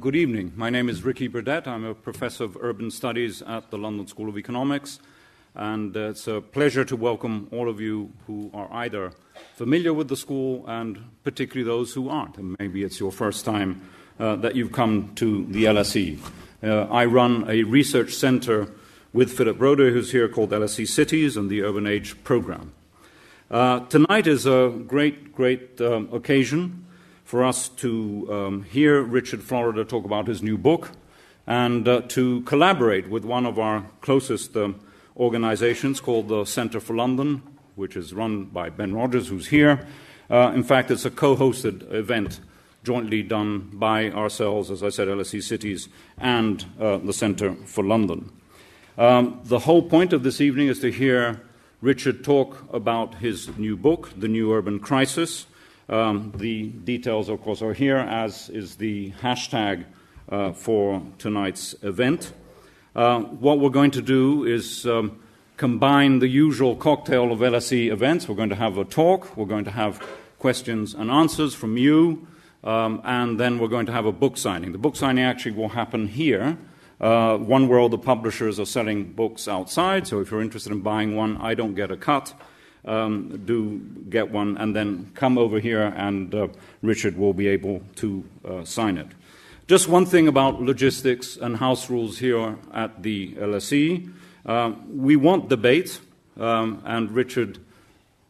Good evening. My name is Burdett. I'm a professor of urban studies at the London School of Economics, and it's a pleasure to welcome all of you who are either familiar with the school and particularly those who aren't. And maybe it's your first time that you've come to the LSE. I run a research center with Philip Broder, who's here, called LSE Cities and the Urban Age program. Tonight is a great occasion for us to hear Richard Florida talk about his new book and to collaborate with one of our closest organizations called the Centre for London, which is run by Ben Rogers, who's here. In fact, it's a co-hosted event jointly done by ourselves, as I said, LSE Cities and the Centre for London. The whole point of this evening is to hear Richard talk about his new book, The New Urban Crisis. The details, of course, are here, as is the hashtag for tonight's event. What we're going to do is combine the usual cocktail of LSE events. We're going to have a talk, we're going to have questions and answers from you, and then we're going to have a book signing. The book signing actually will happen here. One World, the publishers, are selling books outside, so if you're interested in buying one, I don't get a cut. Do get one and then come over here and Richard will be able to sign it. Just one thing about logistics and house rules here at the LSE. We want debate and Richard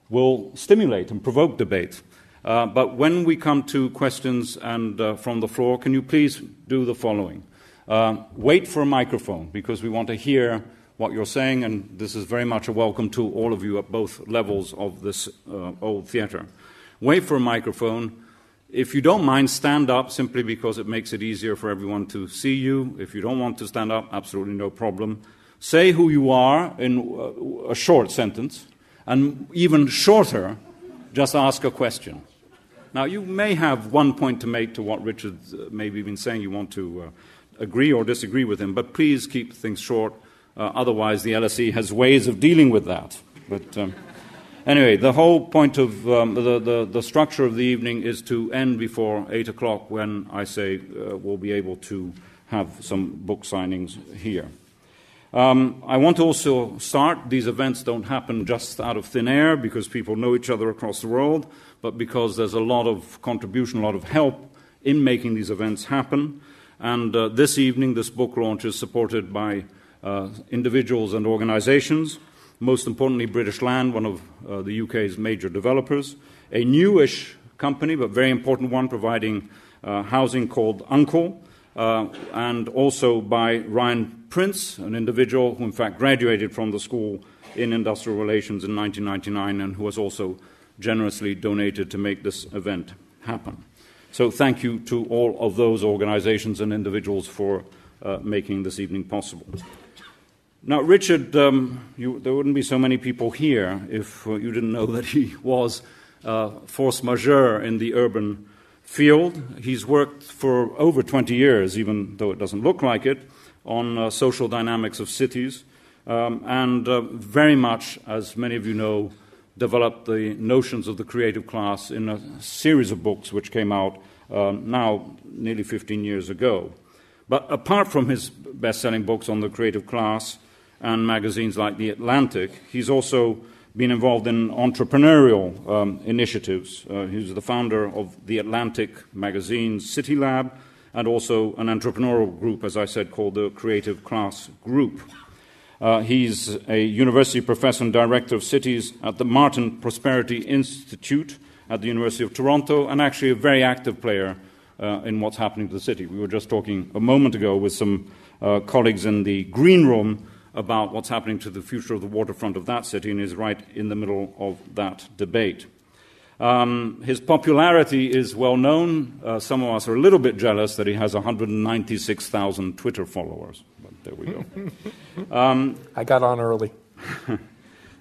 will stimulate and provoke debate. But when we come to questions and from the floor, can you please do the following? Wait for a microphone because we want to hear what you're saying, and this is very much a welcome to all of you at both levels of this old theatre. Wait for a microphone. If you don't mind, stand up simply because it makes it easier for everyone to see you. If you don't want to stand up, absolutely no problem. Say who you are in a short sentence, and even shorter, just ask a question. Now, you may have one point to make to what Richard's maybe been saying. You want to agree or disagree with him, but please keep things short. Otherwise, the LSE has ways of dealing with that. But anyway, the whole point of the structure of the evening is to end before 8 o'clock when I say we'll be able to have some book signings here. I want to also start, these events don't happen just out of thin air because people know each other across the world, but because there's a lot of contribution, a lot of help in making these events happen. And this evening, this book launch is supported by individuals and organizations, most importantly British Land, one of the UK's major developers, a newish company, but very important one, providing housing called Uncle, and also by Ryan Prince, an individual who in fact graduated from the school in industrial relations in 1999 and who has also generously donated to make this event happen. So thank you to all of those organizations and individuals for making this evening possible. Now, Richard, there wouldn't be so many people here if you didn't know that he was force majeure in the urban field. He's worked for over 20 years, even though it doesn't look like it, on social dynamics of cities, and very much, as many of you know, developed the notions of the creative class in a series of books which came out now nearly 15 years ago. But apart from his best-selling books on the creative class and magazines like The Atlantic, he's also been involved in entrepreneurial initiatives. He's the founder of The Atlantic magazine's City Lab and also an entrepreneurial group, as I said, called the Creative Class Group. He's a university professor and director of cities at the Martin Prosperity Institute at the University of Toronto, and actually a very active player in what's happening to the city. We were just talking a moment ago with some colleagues in the green room about what's happening to the future of the waterfront of that city, and is right in the middle of that debate. His popularity is well known. Some of us are a little bit jealous that he has 196,000 Twitter followers. But there we go. I got on early.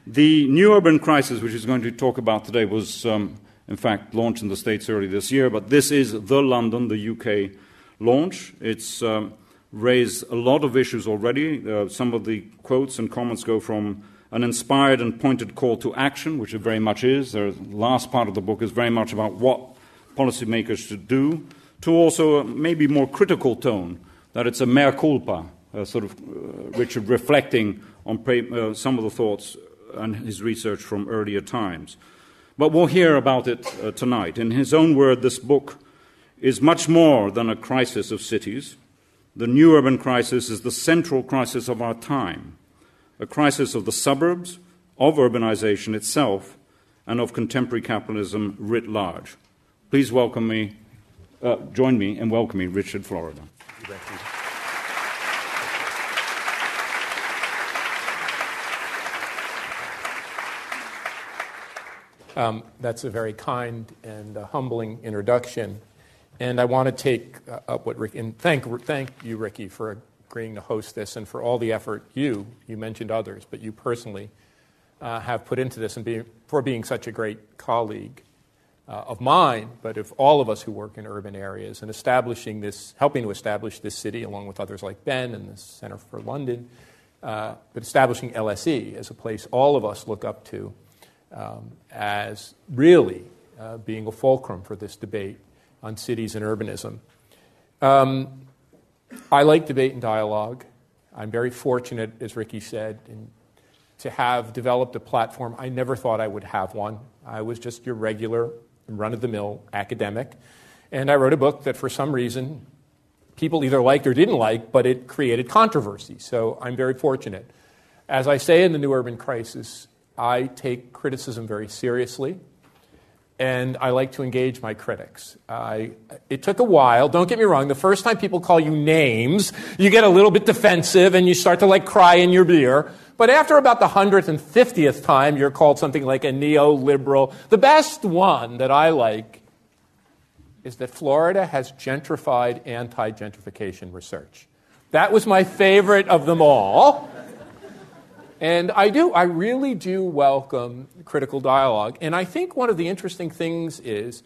The New Urban Crisis, which he's going to talk about today, was in fact launched in the States early this year, but this is the London, the UK launch. It's raised a lot of issues already. Some of the quotes and comments go from an inspired and pointed call to action, which it very much is. The last part of the book is very much about what policymakers should do, to also a maybe more critical tone, that it's a mea culpa, sort of Richard reflecting on some of the thoughts and his research from earlier times. But we'll hear about it tonight. In his own word, this book is much more than a crisis of cities. The new urban crisis is the central crisis of our time, a crisis of the suburbs, of urbanization itself, and of contemporary capitalism writ large. Please join me in welcoming Richard Florida. That's a very kind and humbling introduction. And I want to take up what Ricky, and thank you, Ricky, for agreeing to host this and for all the effort you mentioned others, but you personally have put into this and for being such a great colleague of mine, but of all of us who work in urban areas and helping to establish this city along with others like Ben and the Center for London, but establishing LSE as a place all of us look up to as really being a fulcrum for this debate on cities and urbanism. I like debate and dialogue. I'm very fortunate, as Ricky said, to have developed a platform. I never thought I would have one. I was just your regular, run-of-the-mill academic. And I wrote a book that for some reason people either liked or didn't like, but it created controversy. So I'm very fortunate. As I say in The New Urban Crisis, I take criticism very seriously, and I like to engage my critics. It took a while. Don't get me wrong. The first time people call you names, you get a little bit defensive, and you start to cry in your beer. But after about the 100th and 50th time, you're called something like a neoliberal. The best one that I like is that Florida has gentrified anti-gentrification research. That was my favorite of them all. And I really do welcome critical dialogue. And I think one of the interesting things is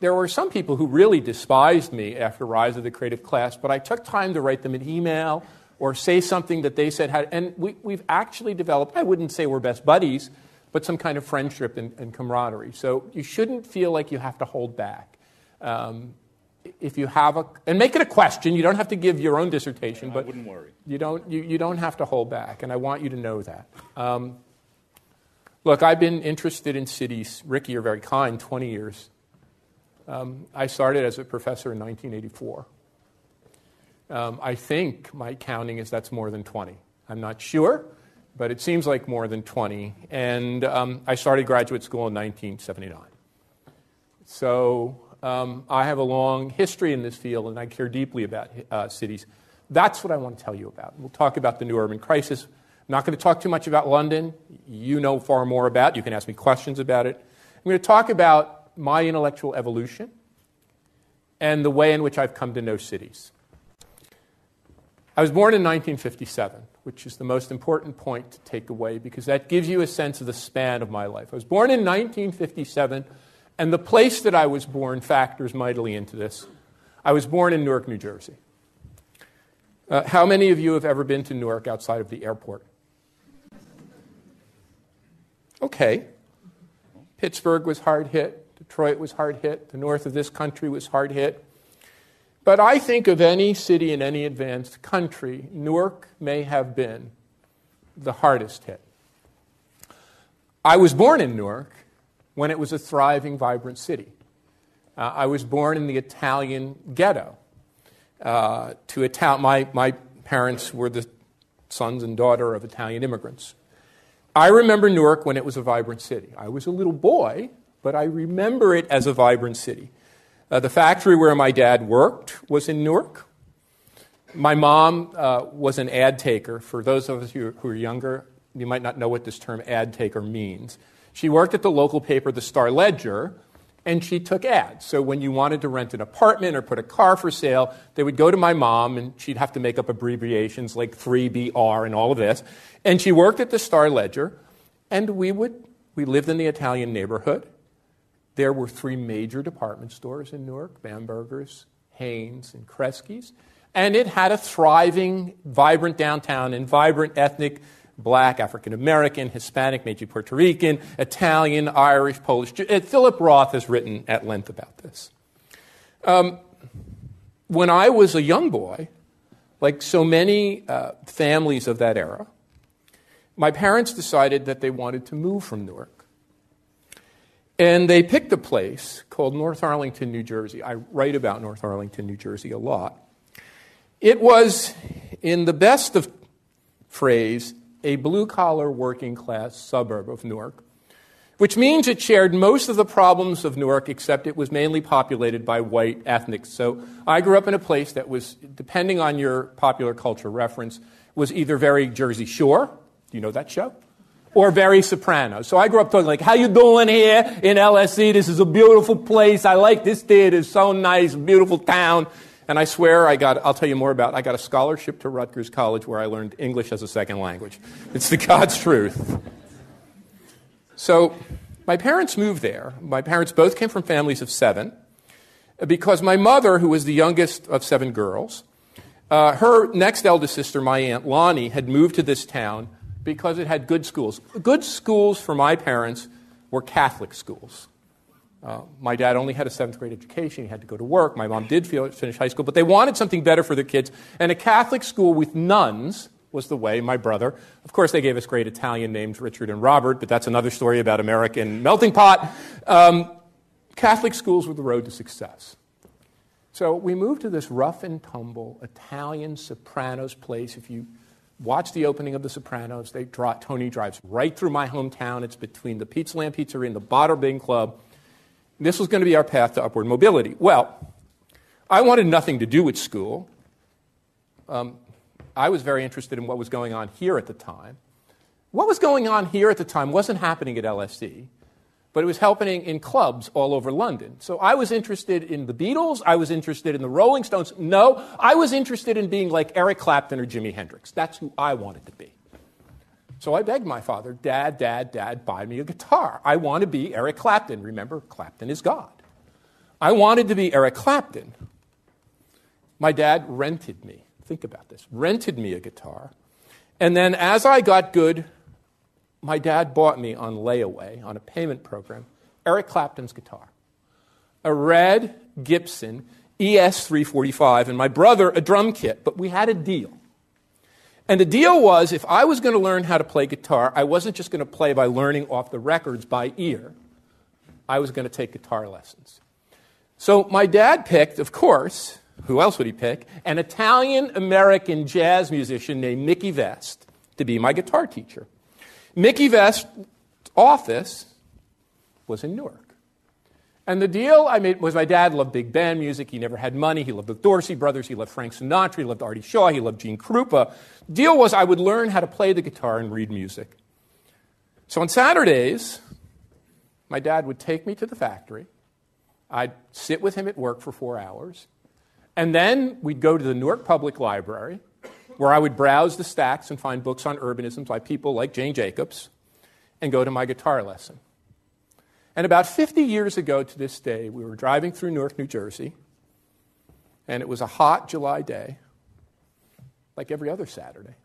there were some people who really despised me after Rise of the Creative Class, but I took time to write them an email or say something that they said and we've actually developed, I wouldn't say we're best buddies, but some kind of friendship and camaraderie. So you shouldn't feel like you have to hold back. If you have and make it a question. You don't have to give your own dissertation, but I wouldn't worry. You don't have to hold back, and I want you to know that. Look, I've been interested in cities. Ricky, you're very kind. 20 years. I started as a professor in 1984. I think my counting is that's more than 20. I'm not sure, but it seems like more than 20. And I started graduate school in 1979. So I have a long history in this field, and I care deeply about cities. That's what I want to tell you about. We'll talk about the new urban crisis. I'm not going to talk too much about London. You know far more about it. You can ask me questions about it. I'm going to talk about my intellectual evolution and the way in which I've come to know cities. I was born in 1957, which is the most important point to take away because that gives you a sense of the span of my life. I was born in 1957, and the place that I was born factors mightily into this. I was born in Newark, New Jersey. How many of you have ever been to Newark outside of the airport? Okay. Pittsburgh was hard hit. Detroit was hard hit. The north of this country was hard hit. But I think of any city in any advanced country, Newark may have been the hardest hit. I was born in Newark when it was a thriving, vibrant city. I was born in the Italian ghetto. My parents were the sons and daughter of Italian immigrants. I remember Newark when it was a vibrant city. I was a little boy, but I remember it as a vibrant city. The factory where my dad worked was in Newark. My mom was an ad taker. For those of us who are younger, you might not know what this term ad taker means. She worked at the local paper, the Star-Ledger, and she took ads. So when you wanted to rent an apartment or put a car for sale, they would go to my mom, and she'd have to make up abbreviations like 3BR and all of this. And she worked at the Star-Ledger, and we lived in the Italian neighborhood. There were 3 major department stores in Newark, Bamberger's, Hanes, and Kresge's. And it had a thriving, vibrant downtown and vibrant ethnic, Black, African-American, Hispanic, maybe Puerto Rican, Italian, Irish, Polish. Philip Roth has written at length about this. When I was a young boy, like so many families of that era, my parents decided that they wanted to move from Newark. And they picked a place called North Arlington, New Jersey. I write about North Arlington, New Jersey a lot. It was, in the best of phrase, a blue-collar working-class suburb of Newark, which means it shared most of the problems of Newark, except it was mainly populated by white ethnics. So I grew up in a place that was, depending on your popular culture reference, was either very Jersey Shore, do you know that show? Or very Sopranos. So I grew up talking like, how you doing here in LSE? This is a beautiful place. I like this theater. It's so nice, beautiful town. And I swear I'll tell you more about it. I got a scholarship to Rutgers College where I learned English as a second language. It's the God's truth. So my parents moved there. My parents both came from families of 7 because my mother, who was the youngest of 7 girls, her next eldest sister, my Aunt Lonnie, had moved to this town because it had good schools. Good schools for my parents were Catholic schools. My dad only had a 7th grade education. He had to go to work. My mom did finish high school, but they wanted something better for their kids. And a Catholic school with nuns was the way. My brother, of course, they gave us great Italian names, Richard and Robert, but that's another story about American melting pot. Catholic schools were the road to success. So we moved to this rough and tumble Italian Sopranos place. If you watch the opening of The Sopranos, Tony drives right through my hometown. It's between the Pizza Land Pizzeria and the Bada Bing Club. This was going to be our path to upward mobility. Well, I wanted nothing to do with school. I was very interested in what was going on here at the time. What was going on here at the time wasn't happening at LSE, but it was happening in clubs all over London. So I was interested in the Beatles. I was interested in the Rolling Stones. No, I was interested in being like Eric Clapton or Jimi Hendrix. That's who I wanted to be. So I begged my father, Dad, buy me a guitar. I want to be Eric Clapton. Remember, Clapton is God. I wanted to be Eric Clapton. My dad rented me. Think about this. Rented me a guitar. And then as I got good, my dad bought me on layaway, on a payment program, Eric Clapton's guitar. A red Gibson ES-345, and my brother a drum kit. But we had a deal. And the deal was, if I was going to learn how to play guitar, I wasn't just going to play by learning off the records by ear. I was going to take guitar lessons. So my dad picked, of course, who else would he pick? An Italian-American jazz musician named Mickey Vest to be my guitar teacher. Mickey Vest's office was in Newark. And the deal I made was my dad loved big band music. He never had money. He loved the Dorsey Brothers. He loved Frank Sinatra. He loved Artie Shaw. He loved Gene Krupa. The deal was I would learn how to play the guitar and read music. So on Saturdays, my dad would take me to the factory. I'd sit with him at work for 4 hours. And then we'd go to the Newark Public Library, where I would browse the stacks and find books on urbanism by people like Jane Jacobs, and go to my guitar lesson. And about 50 years ago to this day, we were driving through Newark, New Jersey, and it was a hot July day, like every other Saturday,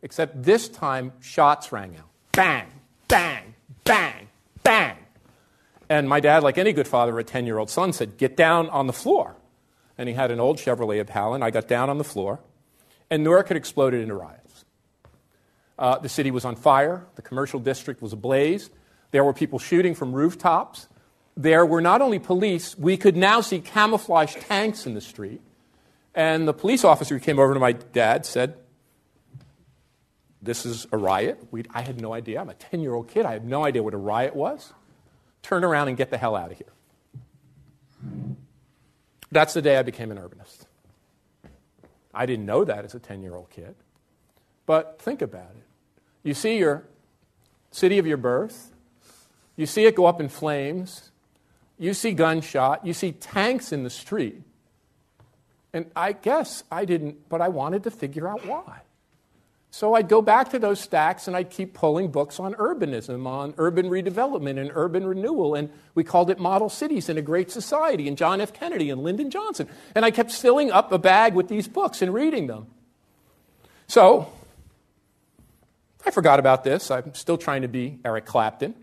except this time shots rang out. Bang, bang, bang, bang. And my dad, like any good father of a 10-year-old son, said, get down on the floor. And he had an old Chevrolet Impala, and I got down on the floor, and Newark had exploded into riots. The city was on fire. The commercial district was ablaze. There were people shooting from rooftops. There were not only police, we could now see camouflaged tanks in the street. And the police officer who came over to my dad said, this is a riot. I had no idea. I'm a 10-year-old kid. I had no idea what a riot was. Turn around and get the hell out of here. That's the day I became an urbanist. I didn't know that as a 10-year-old kid. But think about it. You see your city of your birth. You see it go up in flames. You see gunshot. You see tanks in the street. And I guess I didn't, but I wanted to figure out why. So I'd go back to those stacks and I'd keep pulling books on urbanism, on urban redevelopment and urban renewal. And we called it Model Cities in a Great Society and John F. Kennedy and Lyndon Johnson. And I kept filling up a bag with these books and reading them. So I forgot about this. I'm still trying to be Eric Clapton.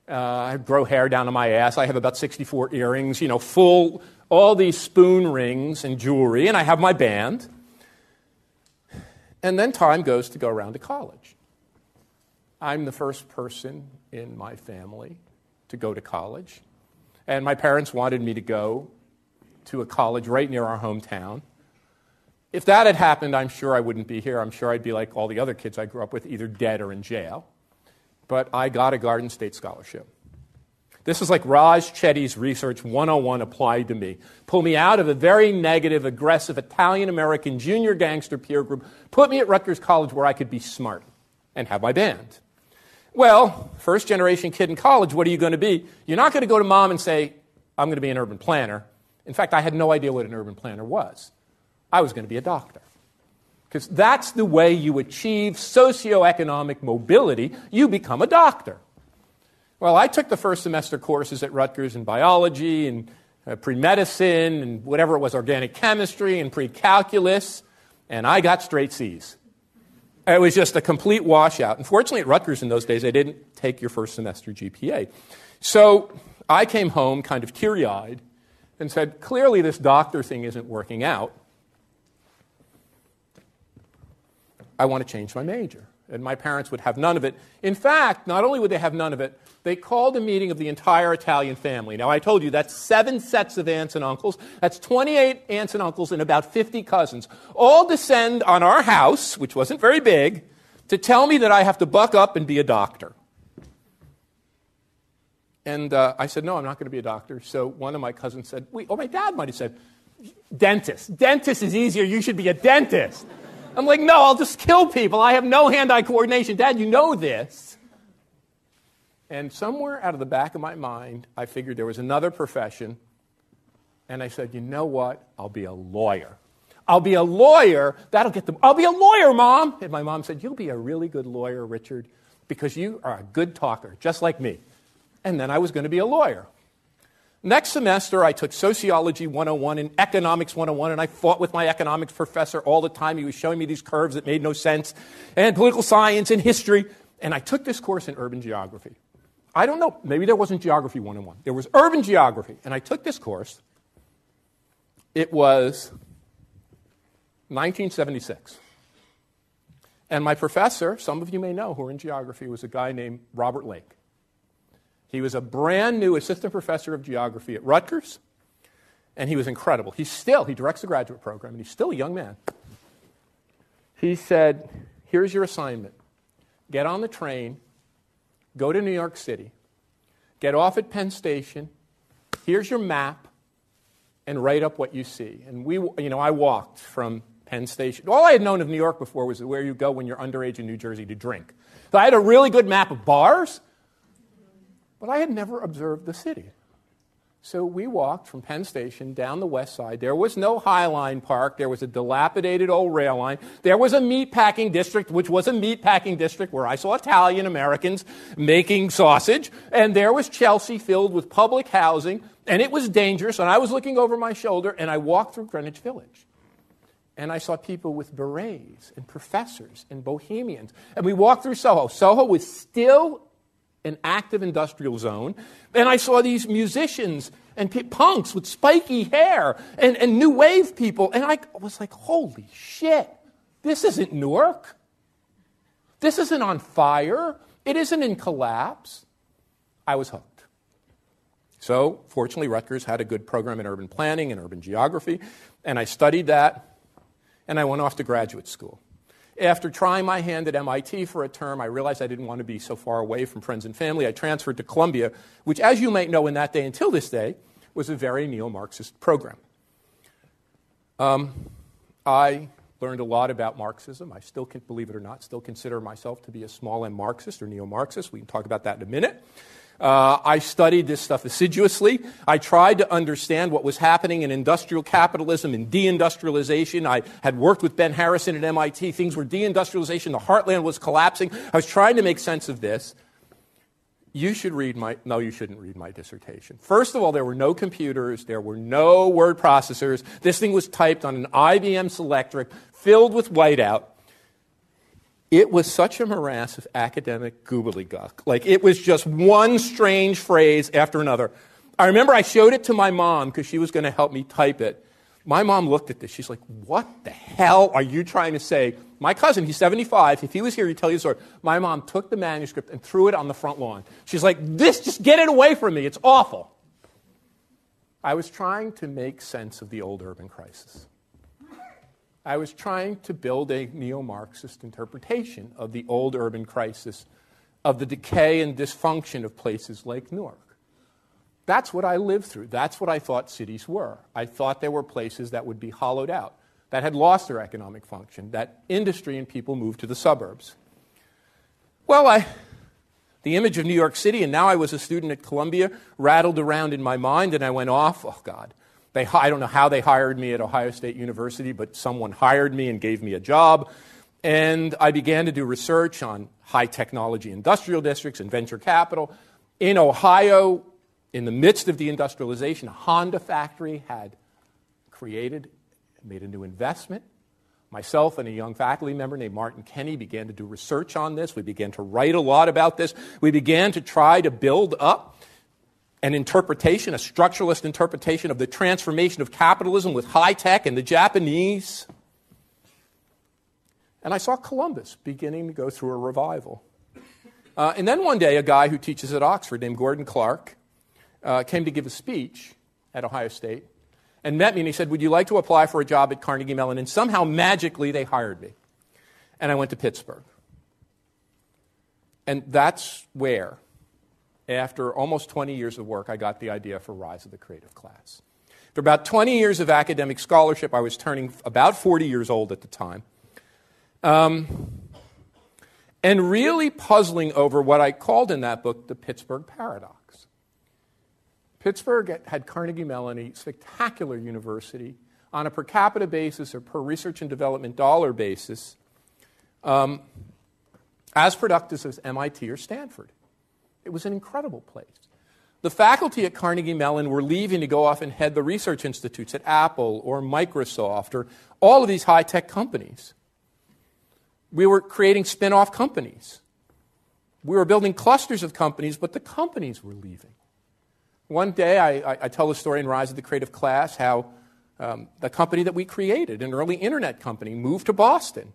I grow hair down on my ass. I have about 64 earrings, full all these spoon rings and jewelry, and I have my band. And then time goes to go around to college. I'm the first person in my family to go to college. And my parents wanted me to go to a college right near our hometown. If that had happened, I'm sure I wouldn't be here. I'm sure I'd be like all the other kids I grew up with, either dead or in jail. But I got a Garden State Scholarship. This is like Raj Chetty's Research 101 applied to me. Pull me out of a very negative, aggressive Italian-American junior gangster peer group, put me at Rutgers College where I could be smart and have my band. Well, first-generation kid in college, what are you going to be? You're not going to go to mom and say, I'm going to be an urban planner. In fact, I had no idea what an urban planner was. I was going to be a doctor. Because that's the way you achieve socioeconomic mobility. You become a doctor. Well, I took the first semester courses at Rutgers in biology and pre-medicine and whatever it was, organic chemistry and pre-calculus, and I got straight C's. It was just a complete washout. Unfortunately, at Rutgers in those days, they didn't take your first semester GPA. So I came home kind of teary-eyed and said, clearly this doctor thing isn't working out. I want to change my major. And my parents would have none of it. In fact, not only would they have none of it, they called a meeting of the entire Italian family. Now, I told you that's 7 sets of aunts and uncles. That's 28 aunts and uncles and about 50 cousins, all descend on our house, which wasn't very big, to tell me that I have to buck up and be a doctor. And I said, no, I'm not going to be a doctor. So one of my cousins said, my dad might have said, dentist. Dentist is easier. You should be a dentist. I'm like, no, I'll just kill people. I have no hand-eye coordination. Dad, you know this. And somewhere out of the back of my mind, I figured there was another profession. And I said, you know what? I'll be a lawyer. I'll be a lawyer. That'll get them. I'll be a lawyer, Mom. And my mom said, you'll be a really good lawyer, Richard, because you are a good talker, just like me. And then I was going to be a lawyer. Next semester, I took Sociology 101 and Economics 101, and I fought with my economics professor all the time. He was showing me these curves that made no sense, and political science and history. And I took this course in urban geography. I don't know, maybe there wasn't Geography 101. There was urban geography, and I took this course. It was 1976. And my professor, some of you may know who are in geography, was a guy named Robert Lake. He was a brand new assistant professor of geography at Rutgers, and he was incredible. He directs the graduate program, and he's still a young man. He said, here's your assignment. Get on the train, go to New York City, get off at Penn Station, here's your map, and write up what you see. And I walked from Penn Station. All I had known of New York before was where you go when you're underage in New Jersey to drink. So I had a really good map of bars, but I had never observed the city. So we walked from Penn Station down the west side. There was no High Line Park. There was a dilapidated old rail line. There was a meatpacking district, which was a meatpacking district where I saw Italian Americans making sausage. And there was Chelsea filled with public housing. And it was dangerous. And I was looking over my shoulder, and I walked through Greenwich Village. And I saw people with berets and professors and bohemians. And we walked through Soho. Soho was still an active industrial zone, and I saw these musicians and punks with spiky hair and new wave people, and I was like, holy shit, this isn't Newark. This isn't on fire. It isn't in collapse. I was hooked. So, fortunately, Rutgers had a good program in urban planning and urban geography, and I studied that, and I went off to graduate school. After trying my hand at MIT for a term, I realized I didn't want to be so far away from friends and family. I transferred to Columbia, which, as you might know in that day until this day, was a very neo-Marxist program. I learned a lot about Marxism. I still, believe it or not, still consider myself to be a small M Marxist or neo-Marxist. We can talk about that in a minute. I studied this stuff assiduously. I tried to understand what was happening in industrial capitalism and deindustrialization. I had worked with Ben Harrison at MIT. Things were deindustrialization. The heartland was collapsing. I was trying to make sense of this. You shouldn't read my dissertation. First of all, there were no computers. There were no word processors. This thing was typed on an IBM Selectric filled with whiteout. It was such a morass of academic gobbledygook. Like, it was just one strange phrase after another. I remember I showed it to my mom because she was going to help me type it. My mom looked at this. She's like, what the hell are you trying to say? My cousin, he's 75. If he was here, he'd tell you a story. My mom took the manuscript and threw it on the front lawn. She's like, just get it away from me. It's awful. I was trying to make sense of the old urban crisis. I was trying to build a neo-Marxist interpretation of the old urban crisis, of the decay and dysfunction of places like Newark. That's what I lived through. That's what I thought cities were. I thought there were places that would be hollowed out, that had lost their economic function, that industry and people moved to the suburbs. Well, the image of New York City, and now I was a student at Columbia, rattled around in my mind, and I went off, oh, God. I don't know how they hired me at Ohio State University, but someone hired me and gave me a job. And I began to do research on high technology industrial districts and venture capital. In Ohio, in the midst of the industrialization, a Honda factory had made a new investment. Myself and a young faculty member named Martin Kenny began to do research on this. We began to write a lot about this. We began to try to build up an interpretation, a structuralist interpretation of the transformation of capitalism with high tech and the Japanese. And I saw Columbus beginning to go through a revival. And then one day, a guy who teaches at Oxford named Gordon Clark came to give a speech at Ohio State and met me, and he said, would you like to apply for a job at Carnegie Mellon? And somehow, magically, they hired me. And I went to Pittsburgh. And that's where, after almost 20 years of work, I got the idea for Rise of the Creative Class. After about 20 years of academic scholarship, I was turning about 40 years old at the time, and really puzzling over what I called in that book the Pittsburgh paradox. Pittsburgh had Carnegie Mellon, a spectacular university, on a per capita basis or per research and development dollar basis, as productive as MIT or Stanford. It was an incredible place. The faculty at Carnegie Mellon were leaving to go off and head the research institutes at Apple or Microsoft or all of these high-tech companies. We were creating spin-off companies. We were building clusters of companies, but the companies were leaving. One day, I tell a story in Rise of the Creative Class how the company that we created, an early internet company, moved to Boston.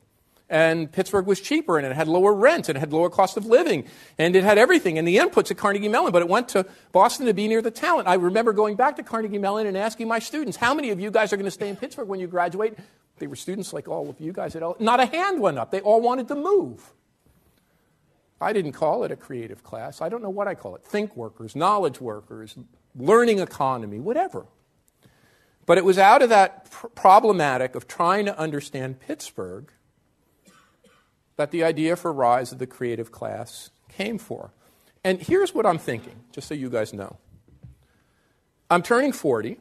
And Pittsburgh was cheaper, and it had lower rent, and it had lower cost of living, and it had everything, and the inputs at Carnegie Mellon, but it went to Boston to be near the talent. I remember going back to Carnegie Mellon and asking my students, how many of you guys are going to stay in Pittsburgh when you graduate? They were students like all of you guys at LSE. Not a hand went up. They all wanted to move. I didn't call it a creative class. I don't know what I call it. Think workers, knowledge workers, learning economy, whatever. But it was out of that problematic of trying to understand Pittsburgh that the idea for Rise of the Creative Class came for. And here's what I'm thinking, just so you guys know. I'm turning 40.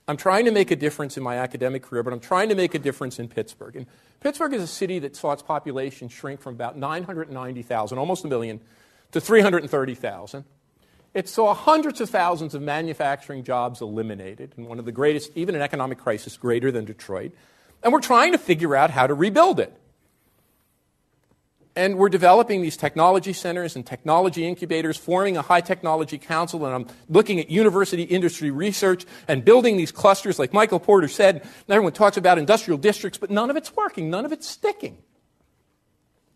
I'm trying to make a difference in my academic career, but I'm trying to make a difference in Pittsburgh. And Pittsburgh is a city that saw its population shrink from about 990,000, almost a million, to 330,000. It saw hundreds of thousands of manufacturing jobs eliminated, and one of the greatest, even an economic crisis greater than Detroit. And we're trying to figure out how to rebuild it. And we're developing these technology centers and technology incubators, forming a high technology council, and I'm looking at university industry research and building these clusters like Michael Porter said. Everyone talks about industrial districts, but none of it's working. None of it's sticking.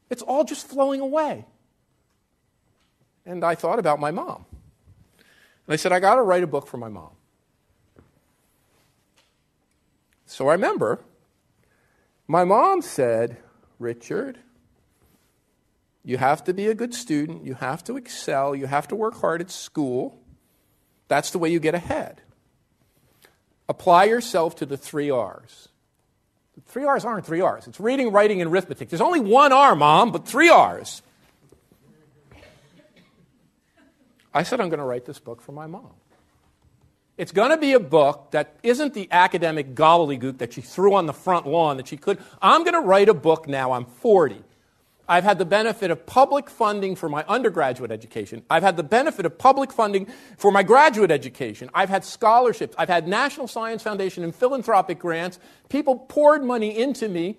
It's all just flowing away. And I thought about my mom. And I said, I got to write a book for my mom. So I remember my mom said, Richard, you have to be a good student. You have to excel. You have to work hard at school. That's the way you get ahead. Apply yourself to the 3 R's. The 3 R's aren't 3 R's. It's reading, writing, and arithmetic. There's only 1 R, Mom, but 3 R's. I said, I'm going to write this book for my mom. It's going to be a book that isn't the academic gobbledygook that she threw on the front lawn that she could. I'm going to write a book now. I'm 40. I've had the benefit of public funding for my undergraduate education. I've had the benefit of public funding for my graduate education. I've had scholarships. I've had National Science Foundation and philanthropic grants. People poured money into me.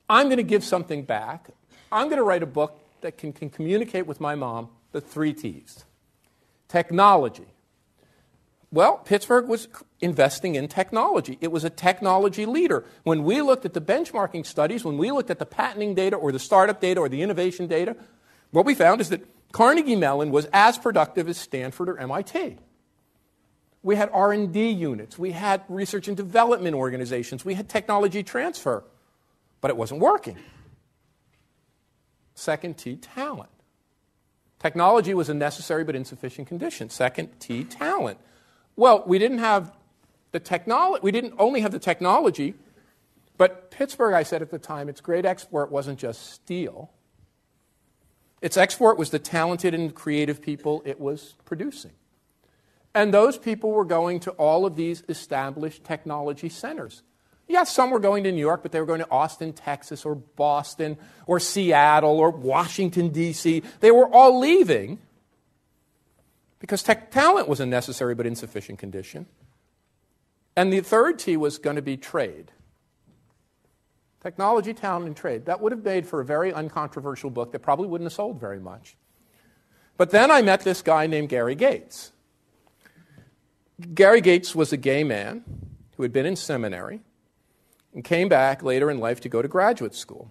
I'm going to give something back. I'm going to write a book that can communicate with my mom the 3 T's. Technology, Well, Pittsburgh was investing in technology. It was a technology leader. When we looked at the benchmarking studies, when we looked at the patenting data or the startup data or the innovation data, what we found is that Carnegie Mellon was as productive as Stanford or MIT. We had R&D units. We had research and development organizations. We had technology transfer. But it wasn't working. Second T, talent. Technology was a necessary but insufficient condition. Second T, talent. Well, we didn't have the technology. We didn't only have the technology, but Pittsburgh, I said at the time, its great export wasn't just steel. Its export was the talented and creative people it was producing. And those people were going to all of these established technology centers. Yes, some were going to New York, but they were going to Austin, Texas, or Boston, or Seattle, or Washington, D.C. They were all leaving because talent was a necessary but insufficient condition. And the third T was going to be trade. Technology, talent, and trade. That would have made for a very uncontroversial book that probably wouldn't have sold very much. But then I met this guy named Gary Gates. Gary Gates was a gay man who had been in seminary and came back later in life to go to graduate school.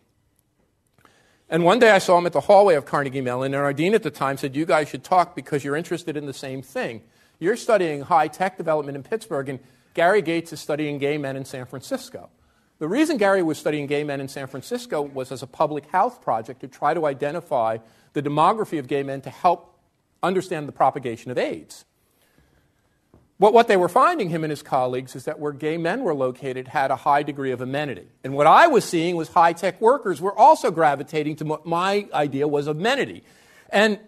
And one day I saw him at the hallway of Carnegie Mellon, and our dean at the time said, "You guys should talk because you're interested in the same thing. You're studying high-tech development in Pittsburgh, and Gary Gates is studying gay men in San Francisco." The reason Gary was studying gay men in San Francisco was as a public health project to try to identify the demography of gay men to help understand the propagation of AIDS. What they were finding, him and his colleagues, is that where gay men were located had a high degree of amenity. And what I was seeing was high-tech workers were also gravitating to what my idea was amenity. And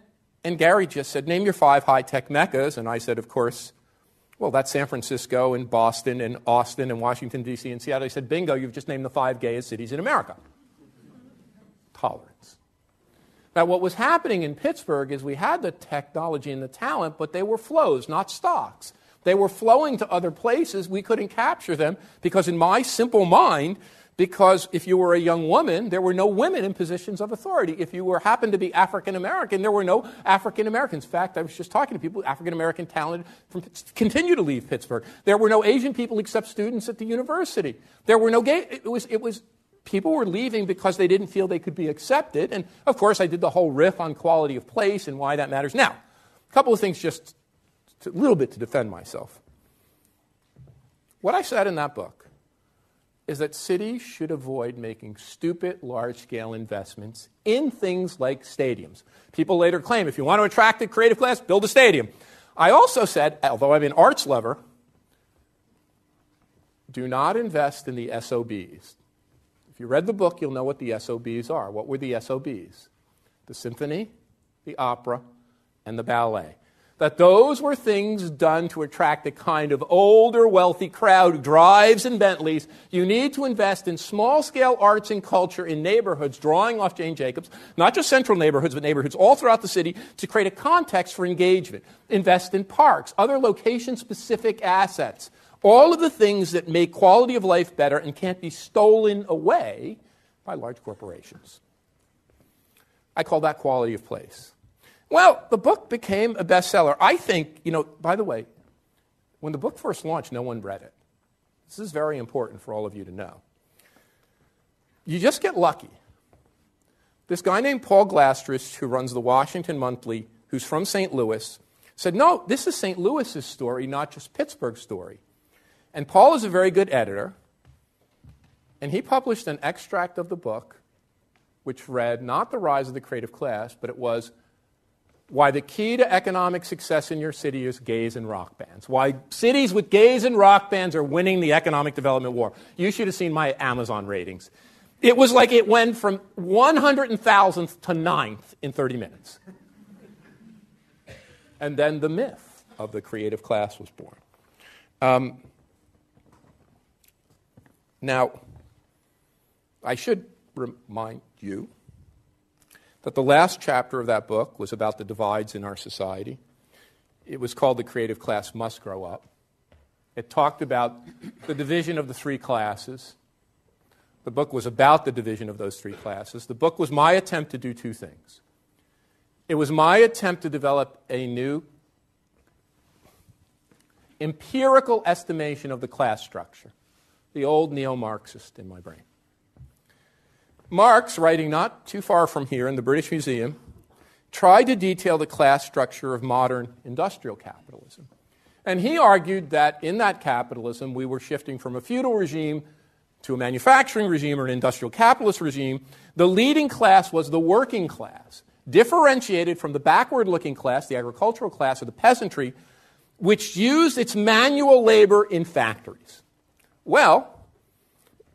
Gary just said, "Name your 5 high-tech meccas." And I said, of course, well, that's San Francisco and Boston and Austin and Washington, D.C. and Seattle. He said, "Bingo, you've just named the 5 gayest cities in America." Tolerance. Now, what was happening in Pittsburgh is we had the technology and the talent, but they were flows, not stocks. They were flowing to other places. We couldn't capture them because in my simple mind, because if you were a young woman, there were no women in positions of authority. If you happened to be African American, there were no African Americans. In fact, I was just talking to people, African American talented continue to leave Pittsburgh. There were no Asian people except students at the university. There were no gay. It was people were leaving because they didn't feel they could be accepted. And of course, I did the whole riff on quality of place and why that matters. Now, a couple of things just a little bit to defend myself. What I said in that book is that cities should avoid making stupid, large-scale investments in things like stadiums. People later claim, if you want to attract a creative class, build a stadium. I also said, although I'm an arts lover, do not invest in the SOBs. If you read the book, you'll know what the SOBs are. What were the SOBs? The symphony, the opera, and the ballet. That those were things done to attract a kind of older, wealthy crowd who drives in Bentleys. You need to invest in small-scale arts and culture in neighborhoods, drawing off Jane Jacobs, not just central neighborhoods, but neighborhoods all throughout the city, to create a context for engagement. Invest in parks, other location-specific assets, all of the things that make quality of life better and can't be stolen away by large corporations. I call that quality of place. Well, the book became a bestseller. I think, by the way, when the book first launched, no one read it. This is very important for all of you to know. You just get lucky. This guy named Paul Glastrist, who runs the Washington Monthly, who's from St. Louis, said, no, this is St. Louis's story, not just Pittsburgh's story. And Paul is a very good editor, and he published an extract of the book, which read not The Rise of the Creative Class, but it was why the key to economic success in your city is gays and rock bands. Why cities with gays and rock bands are winning the economic development war. You should have seen my Amazon ratings. It was like it went from 100,000th to 9th in 30 minutes. And then the myth of the creative class was born. Now, I should remind you that the last chapter of that book was about the divides in our society. It was called The Creative Class Must Grow Up. It talked about the division of the 3 classes. The book was about the division of those 3 classes. The book was my attempt to do 2 things. It was my attempt to develop a new empirical estimation of the class structure. The old neo-Marxist in my brain. Marx, writing not too far from here in the British Museum, tried to detail the class structure of modern industrial capitalism. And he argued that in that capitalism, we were shifting from a feudal regime to a manufacturing regime or an industrial capitalist regime. The leading class was the working class, differentiated from the backward-looking class, the agricultural class or the peasantry, which used its manual labor in factories. Well,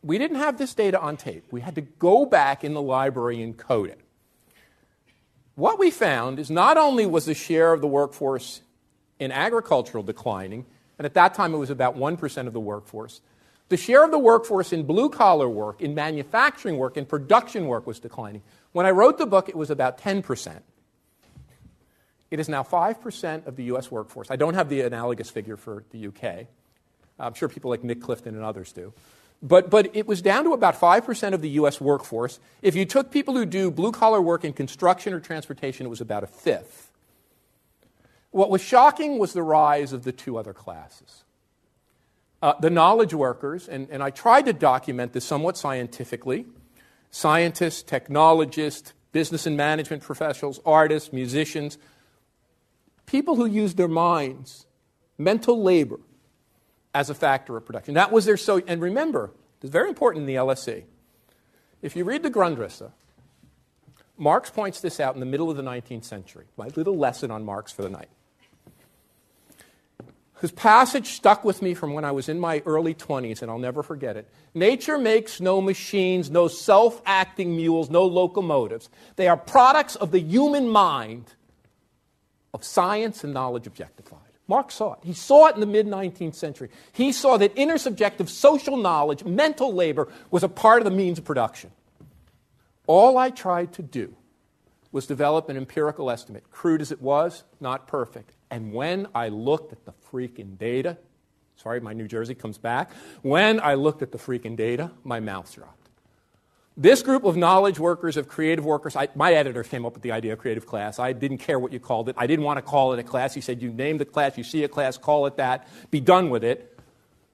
we didn't have this data on tape. We had to go back in the library and code it. What we found is not only was the share of the workforce in agricultural declining, and at that time it was about 1% of the workforce, the share of the workforce in blue-collar work, in manufacturing work, in production work was declining. When I wrote the book, it was about 10%. It is now 5% of the U.S. workforce. I don't have the analogous figure for the UK. I'm sure people like Nick Clifton and others do. But it was down to about 5% of the U.S. workforce. If you took people who do blue-collar work in construction or transportation, it was about a fifth. What was shocking was the rise of the two other classes. The knowledge workers, and I tried to document this somewhat scientifically, scientists, technologists, business and management professionals, artists, musicians, people who use their minds, mental labor, as a factor of production. That was their and remember, it's very important in the LSE. If you read the Grundrisse, Marx points this out in the middle of the 19th century. My little lesson on Marx for the night. His passage stuck with me from when I was in my early 20s, and I'll never forget it. Nature makes no machines, no self-acting mules, no locomotives. They are products of the human mind, of science and knowledge objectified. Marx saw it. He saw it in the mid-19th century. He saw that intersubjective social knowledge, mental labor, was a part of the means of production. All I tried to do was develop an empirical estimate. Crude as it was, not perfect. And when I looked at the freaking data, sorry, my New Jersey comes back. When I looked at the freaking data, my mouth dropped. This group of knowledge workers, of creative workers, my editor came up with the idea of creative class. I didn't care what you called it. I didn't want to call it a class. He said, you name the class, you see a class, call it that, be done with it.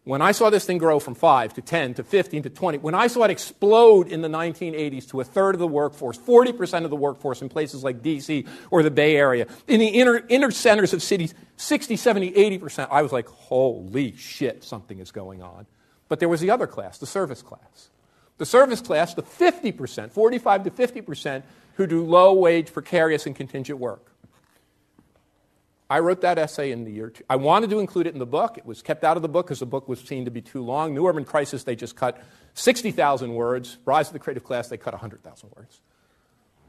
When I saw this thing grow from 5 to 10 to 15 to 20, when I saw it explode in the 1980s to a third of the workforce, 40% of the workforce in places like D.C. or the Bay Area, in the inner centers of cities, 60, 70, 80%, I was like, holy shit, something is going on. But there was the other class, the service class. The service class, the 50%, 45 to 50%, who do low-wage, precarious, and contingent work. I wrote that essay in the year two. I wanted to include it in the book. It was kept out of the book because the book was seen to be too long. New Urban Crisis, they just cut 60,000 words. Rise of the Creative Class, they cut 100,000 words.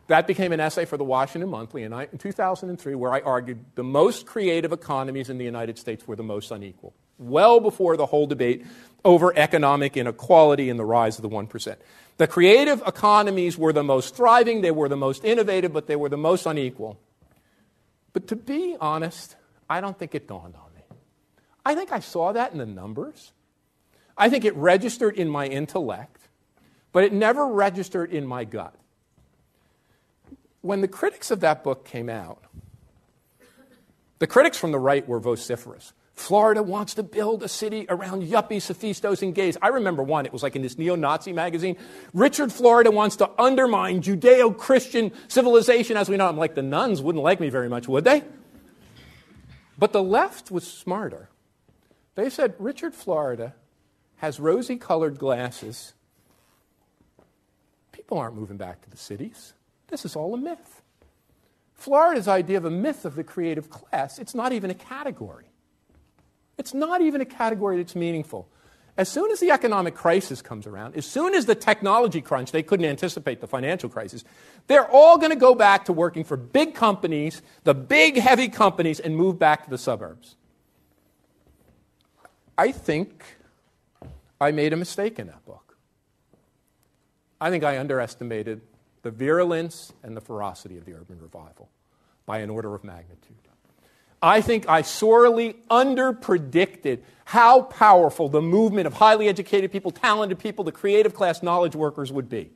That became an essay for the Washington Monthly in 2003 where I argued the most creative economies in the United States were the most unequal, well before the whole debate over economic inequality and the rise of the 1%. The creative economies were the most thriving, they were the most innovative, but they were the most unequal. But to be honest, I don't think it dawned on me. I think I saw that in the numbers. I think it registered in my intellect, but it never registered in my gut. When the critics of that book came out, the critics from the right were vociferous. Florida wants to build a city around yuppies, sophistos, and gays. I remember one, it was like in this neo-Nazi magazine. Richard Florida wants to undermine Judeo-Christian civilization as we know it. I'm like, the nuns wouldn't like me very much, would they? But the left was smarter. They said, Richard Florida has rosy-colored glasses. People aren't moving back to the cities. This is all a myth. Florida's idea of a myth of the creative class, it's not even a category. It's not even a category that's meaningful. As soon as the economic crisis comes around, as soon as the technology crunch, they couldn't anticipate the financial crisis, they're all going to go back to working for big companies, the big, heavy companies, and move back to the suburbs. I think I made a mistake in that book. I think I underestimated the virulence and the ferocity of the urban revival by an order of magnitude. I think I sorely underpredicted how powerful the movement of highly educated people, talented people, the creative class knowledge workers would be.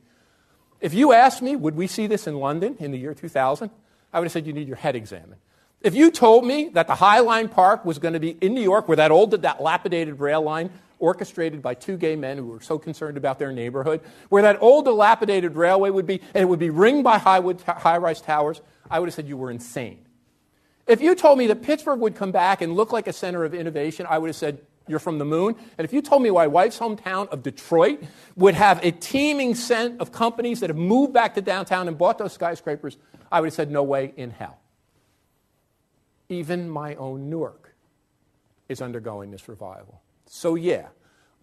If you asked me, would we see this in London in the year 2000? I would have said you need your head examined. If you told me that the High Line Park was going to be in New York, where that old, dilapidated rail line orchestrated by two gay men who were so concerned about their neighborhood, where that old, dilapidated railway would be, and it would be ringed by high-rise towers, I would have said you were insane. If you told me that Pittsburgh would come back and look like a center of innovation, I would have said you're from the moon. And if you told me my wife's hometown of Detroit would have a teeming set of companies that have moved back to downtown and bought those skyscrapers, I would have said no way in hell. Even my own Newark is undergoing this revival. So yeah,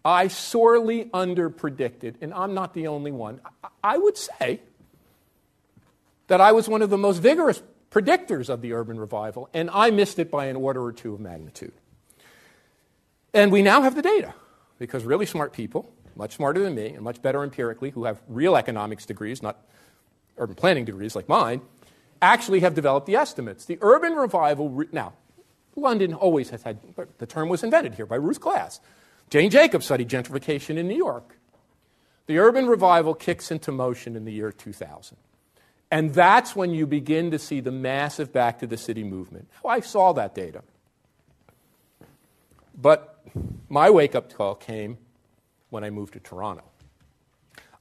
I sorely underpredicted, and I'm not the only one. I would say that I was one of the most vigorous predictors of the urban revival, and I missed it by an order or two of magnitude. And we now have the data, because really smart people, much smarter than me and much better empirically, who have real economics degrees, not urban planning degrees like mine, actually have developed the estimates. The urban revival, now, London always has had, the term was invented here by Ruth Glass. Jane Jacobs studied gentrification in New York. The urban revival kicks into motion in the year 2000. And that's when you begin to see the massive back to the city movement. Now, I saw that data. But my wake-up call came when I moved to Toronto.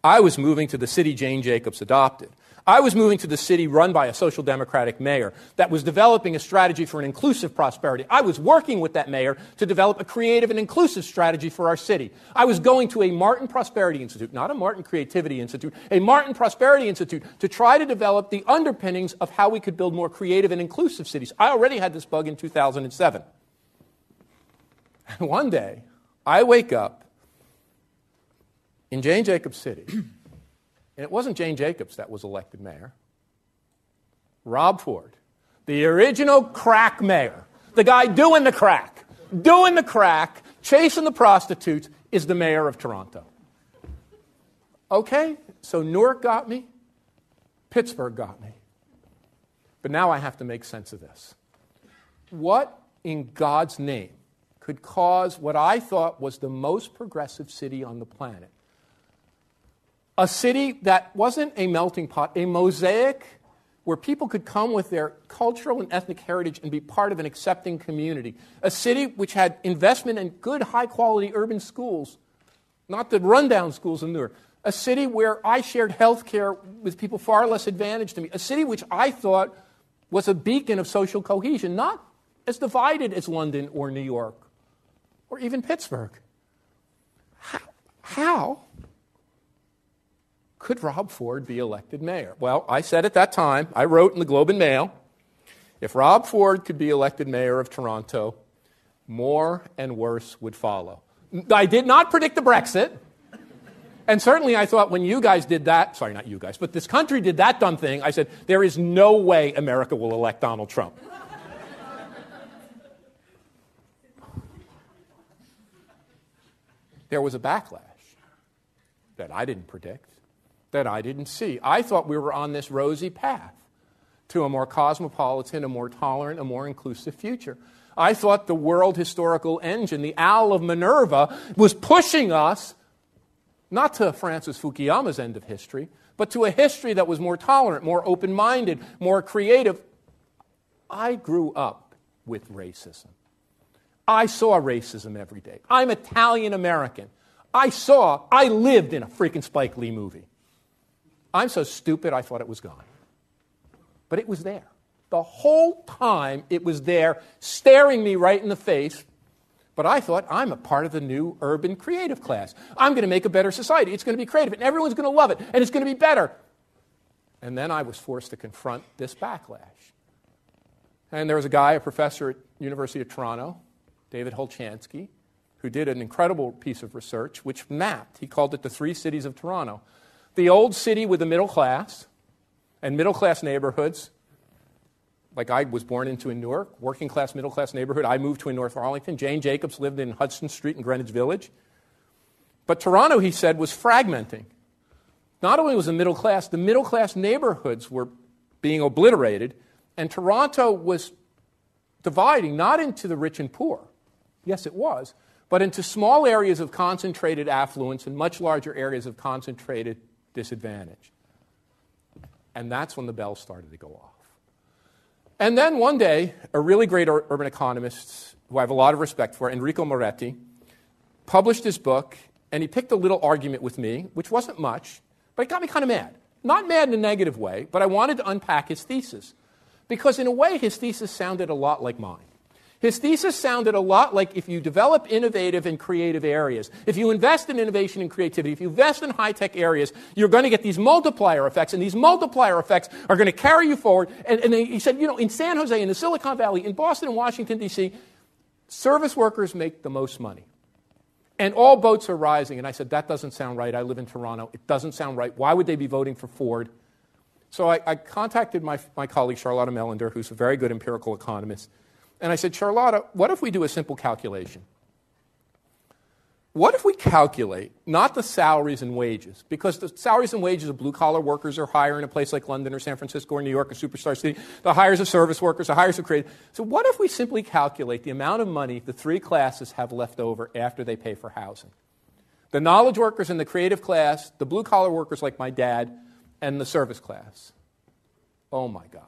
I was moving to the city Jane Jacobs adopted. I was moving to the city run by a social democratic mayor that was developing a strategy for an inclusive prosperity. I was working with that mayor to develop a creative and inclusive strategy for our city. I was going to a Martin Prosperity Institute, not a Martin Creativity Institute, a Martin Prosperity Institute to try to develop the underpinnings of how we could build more creative and inclusive cities. I already had this bug in 2007. And one day, I wake up in Jane Jacobs City, and it wasn't Jane Jacobs that was elected mayor. Rob Ford, the original crack mayor, the guy doing the crack, chasing the prostitutes, is the mayor of Toronto. Okay, so Newark got me, Pittsburgh got me. But now I have to make sense of this. What in God's name could cause what I thought was the most progressive city on the planet? A city that wasn't a melting pot, a mosaic where people could come with their cultural and ethnic heritage and be part of an accepting community. A city which had investment in good, high-quality urban schools, not the rundown schools in Newark. A city where I shared health care with people far less advantaged to me. A city which I thought was a beacon of social cohesion, not as divided as London or New York or even Pittsburgh. How could Rob Ford be elected mayor? Well, I said at that time, I wrote in the Globe and Mail, if Rob Ford could be elected mayor of Toronto, more and worse would follow. I did not predict the Brexit. And certainly I thought when you guys did that, sorry, not you guys, but this country did that dumb thing, I said, there is no way America will elect Donald Trump. There was a backlash that I didn't predict, that I didn't see. I thought we were on this rosy path to a more cosmopolitan, a more tolerant, a more inclusive future. I thought the world historical engine, the owl of Minerva, was pushing us not to Francis Fukuyama's end of history, but to a history that was more tolerant, more open-minded, more creative. I grew up with racism. I saw racism every day. I'm Italian-American. I lived in a freaking Spike Lee movie. I'm so stupid I thought it was gone. But it was there. The whole time it was there, staring me right in the face. But I thought, I'm a part of the new urban creative class. I'm going to make a better society. It's going to be creative, and everyone's going to love it, and it's going to be better. And then I was forced to confront this backlash. And there was a guy, a professor at University of Toronto, David Holchansky, who did an incredible piece of research which mapped, he called it the 3 cities of Toronto. The old city with the middle class and middle class neighborhoods, like I was born into in Newark, working class, middle class neighborhood. I moved to in North Arlington. Jane Jacobs lived in Hudson Street in Greenwich Village. But Toronto, he said, was fragmenting. Not only was the middle class neighborhoods were being obliterated, and Toronto was dividing not into the rich and poor. Yes, it was, but into small areas of concentrated affluence and much larger areas of concentrated disadvantage. And that's when the bells started to go off. And then one day, a really great urban economist who I have a lot of respect for, Enrico Moretti, published his book, and he picked a little argument with me, which wasn't much, but it got me kind of mad. Not mad in a negative way, but I wanted to unpack his thesis. Because in a way, his thesis sounded a lot like mine. His thesis sounded a lot like if you develop innovative and creative areas, if you invest in innovation and creativity, if you invest in high-tech areas, you're going to get these multiplier effects, and these multiplier effects are going to carry you forward. And he said, in San Jose, in the Silicon Valley, in Boston and Washington, D.C., service workers make the most money. And all boats are rising. And I said, that doesn't sound right. I live in Toronto. It doesn't sound right. Why would they be voting for Ford? So I contacted my colleague, Charlotta Melander, who's a very good empirical economist. And I said, Charlotta, what if we do a simple calculation? What if we calculate not the salaries and wages? Because the salaries and wages of blue-collar workers are higher in a place like London or San Francisco or New York, a superstar city. The hires of service workers, the hires of creative. So what if we simply calculate the amount of money the three classes have left over after they pay for housing? The knowledge workers in the creative class, the blue-collar workers like my dad, and the service class. Oh, my God.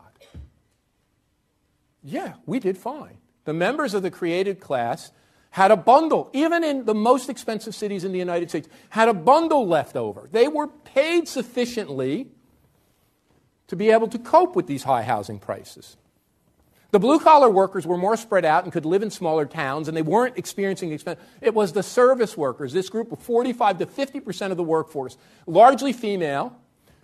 Yeah, we did fine. The members of the creative class had a bundle, even in the most expensive cities in the United States, had a bundle left over. They were paid sufficiently to be able to cope with these high housing prices. The blue-collar workers were more spread out and could live in smaller towns, and they weren't experiencing expense. It was the service workers, this group of 45 to 50% of the workforce, largely female,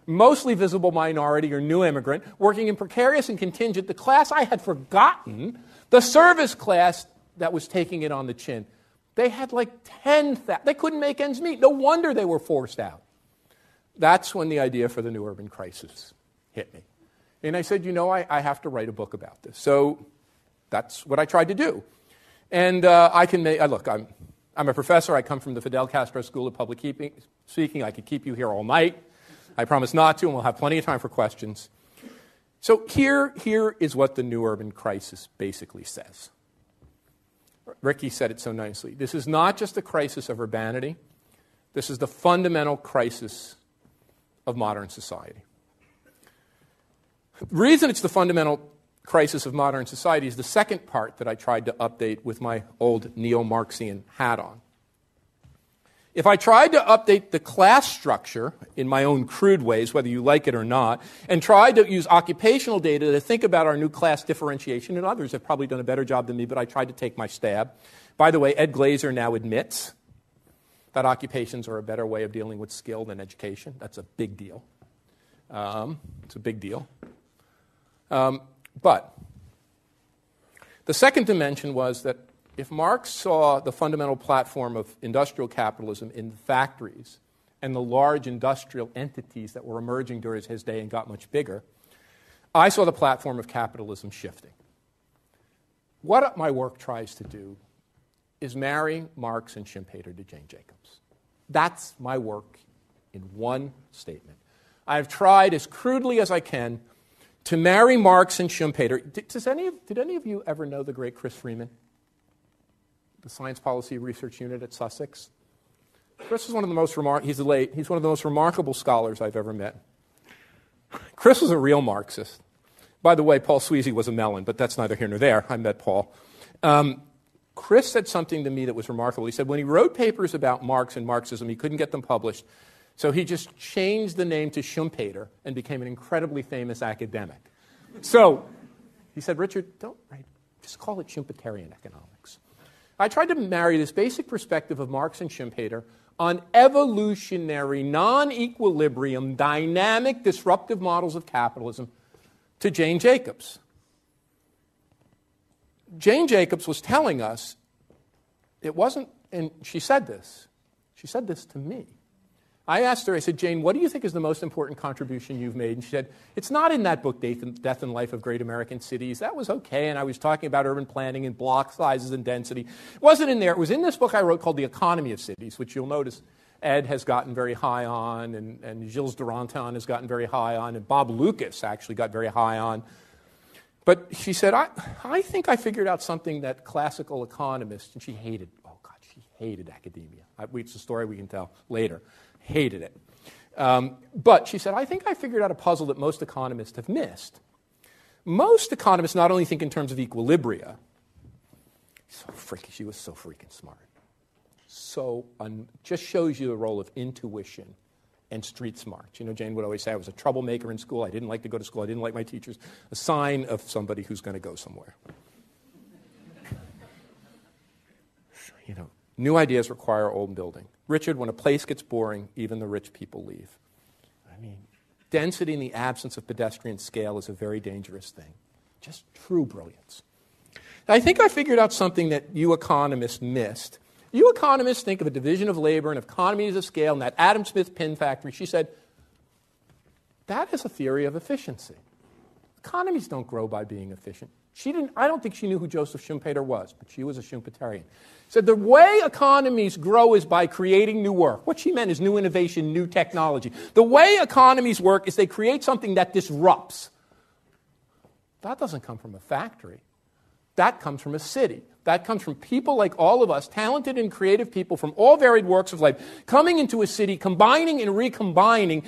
mostly visible minority or new immigrant, working in precarious and contingent, the class I had forgotten, the service class that was taking it on the chin. They had like 10,000. They couldn't make ends meet. No wonder they were forced out. That's when the idea for the new urban crisis hit me. And I said, I have to write a book about this. So that's what I tried to do. And look, I'm a professor. I come from the Fidel Castro School of Public Speaking. I could keep you here all night. I promise not to, and we'll have plenty of time for questions. So here is what the new urban crisis basically says. Ricky said it so nicely. This is not just a crisis of urbanity. This is the fundamental crisis of modern society. The reason it's the fundamental crisis of modern society is the second part that I tried to update with my old neo-Marxian hat on. If I tried to update the class structure in my own crude ways, whether you like it or not, and tried to use occupational data to think about our new class differentiation, and others have probably done a better job than me, but I tried to take my stab. By the way, Ed Glazer now admits that occupations are a better way of dealing with skill than education. That's a big deal. It's a big deal. But the second dimension was that if Marx saw the fundamental platform of industrial capitalism in the factories and the large industrial entities that were emerging during his day and got much bigger, I saw the platform of capitalism shifting. What my work tries to do is marry Marx and Schumpeter to Jane Jacobs. That's my work in one statement. I've tried as crudely as I can to marry Marx and Schumpeter. Did any of you ever know the great Chris Freeman? The Science Policy Research Unit at Sussex. Chris is one of the most he's one of the most remarkable scholars I've ever met. Chris was a real Marxist. By the way, Paul Sweezy was a melon, but that's neither here nor there. I met Paul. Chris said something to me that was remarkable. He said when he wrote papers about Marx and Marxism, he couldn't get them published, so he just changed the name to Schumpeter and became an incredibly famous academic. So he said, Richard, don't write, just call it Schumpeterian economics. I tried to marry this basic perspective of Marx and Schumpeter on evolutionary, non-equilibrium, dynamic, disruptive models of capitalism to Jane Jacobs. Jane Jacobs was telling us it wasn't, and she said this to me. I asked her, I said, Jane, what do you think is the most important contribution you've made? And she said, it's not in that book, Death and Life of Great American Cities. That was okay, and I was talking about urban planning and block sizes and density. It wasn't in there. It was in this book I wrote called The Economy of Cities, which you'll notice Ed has gotten very high on, and Gilles Duranton has gotten very high on, and Bob Lucas actually got very high on. But she said, I think I figured out something that classical economists, and she hated academia. It's a story we can tell later. Hated it. But she said, I think I figured out a puzzle that most economists have missed. Most economists not only think in terms of equilibria, she was so freaking smart. Just shows you the role of intuition and street smarts. You know, Jane would always say, I was a troublemaker in school. I didn't like to go to school. I didn't like my teachers. A sign of somebody who's going to go somewhere. You know, new ideas require old building. Richard, when a place gets boring, even the rich people leave. I mean, density in the absence of pedestrian scale is a very dangerous thing. Just true brilliance. I think I figured out something that you economists missed. You economists think of a division of labor and economies of scale and that Adam Smith pin factory. She said, that is a theory of efficiency. Economies don't grow by being efficient. I don't think she knew who Joseph Schumpeter was, but she was a Schumpeterian. Said the way economies grow is by creating new work. What she meant is new innovation, new technology. The way economies work is they create something that disrupts. That doesn't come from a factory. That comes from a city. That comes from people like all of us, talented and creative people from all varied walks of life, coming into a city, combining and recombining.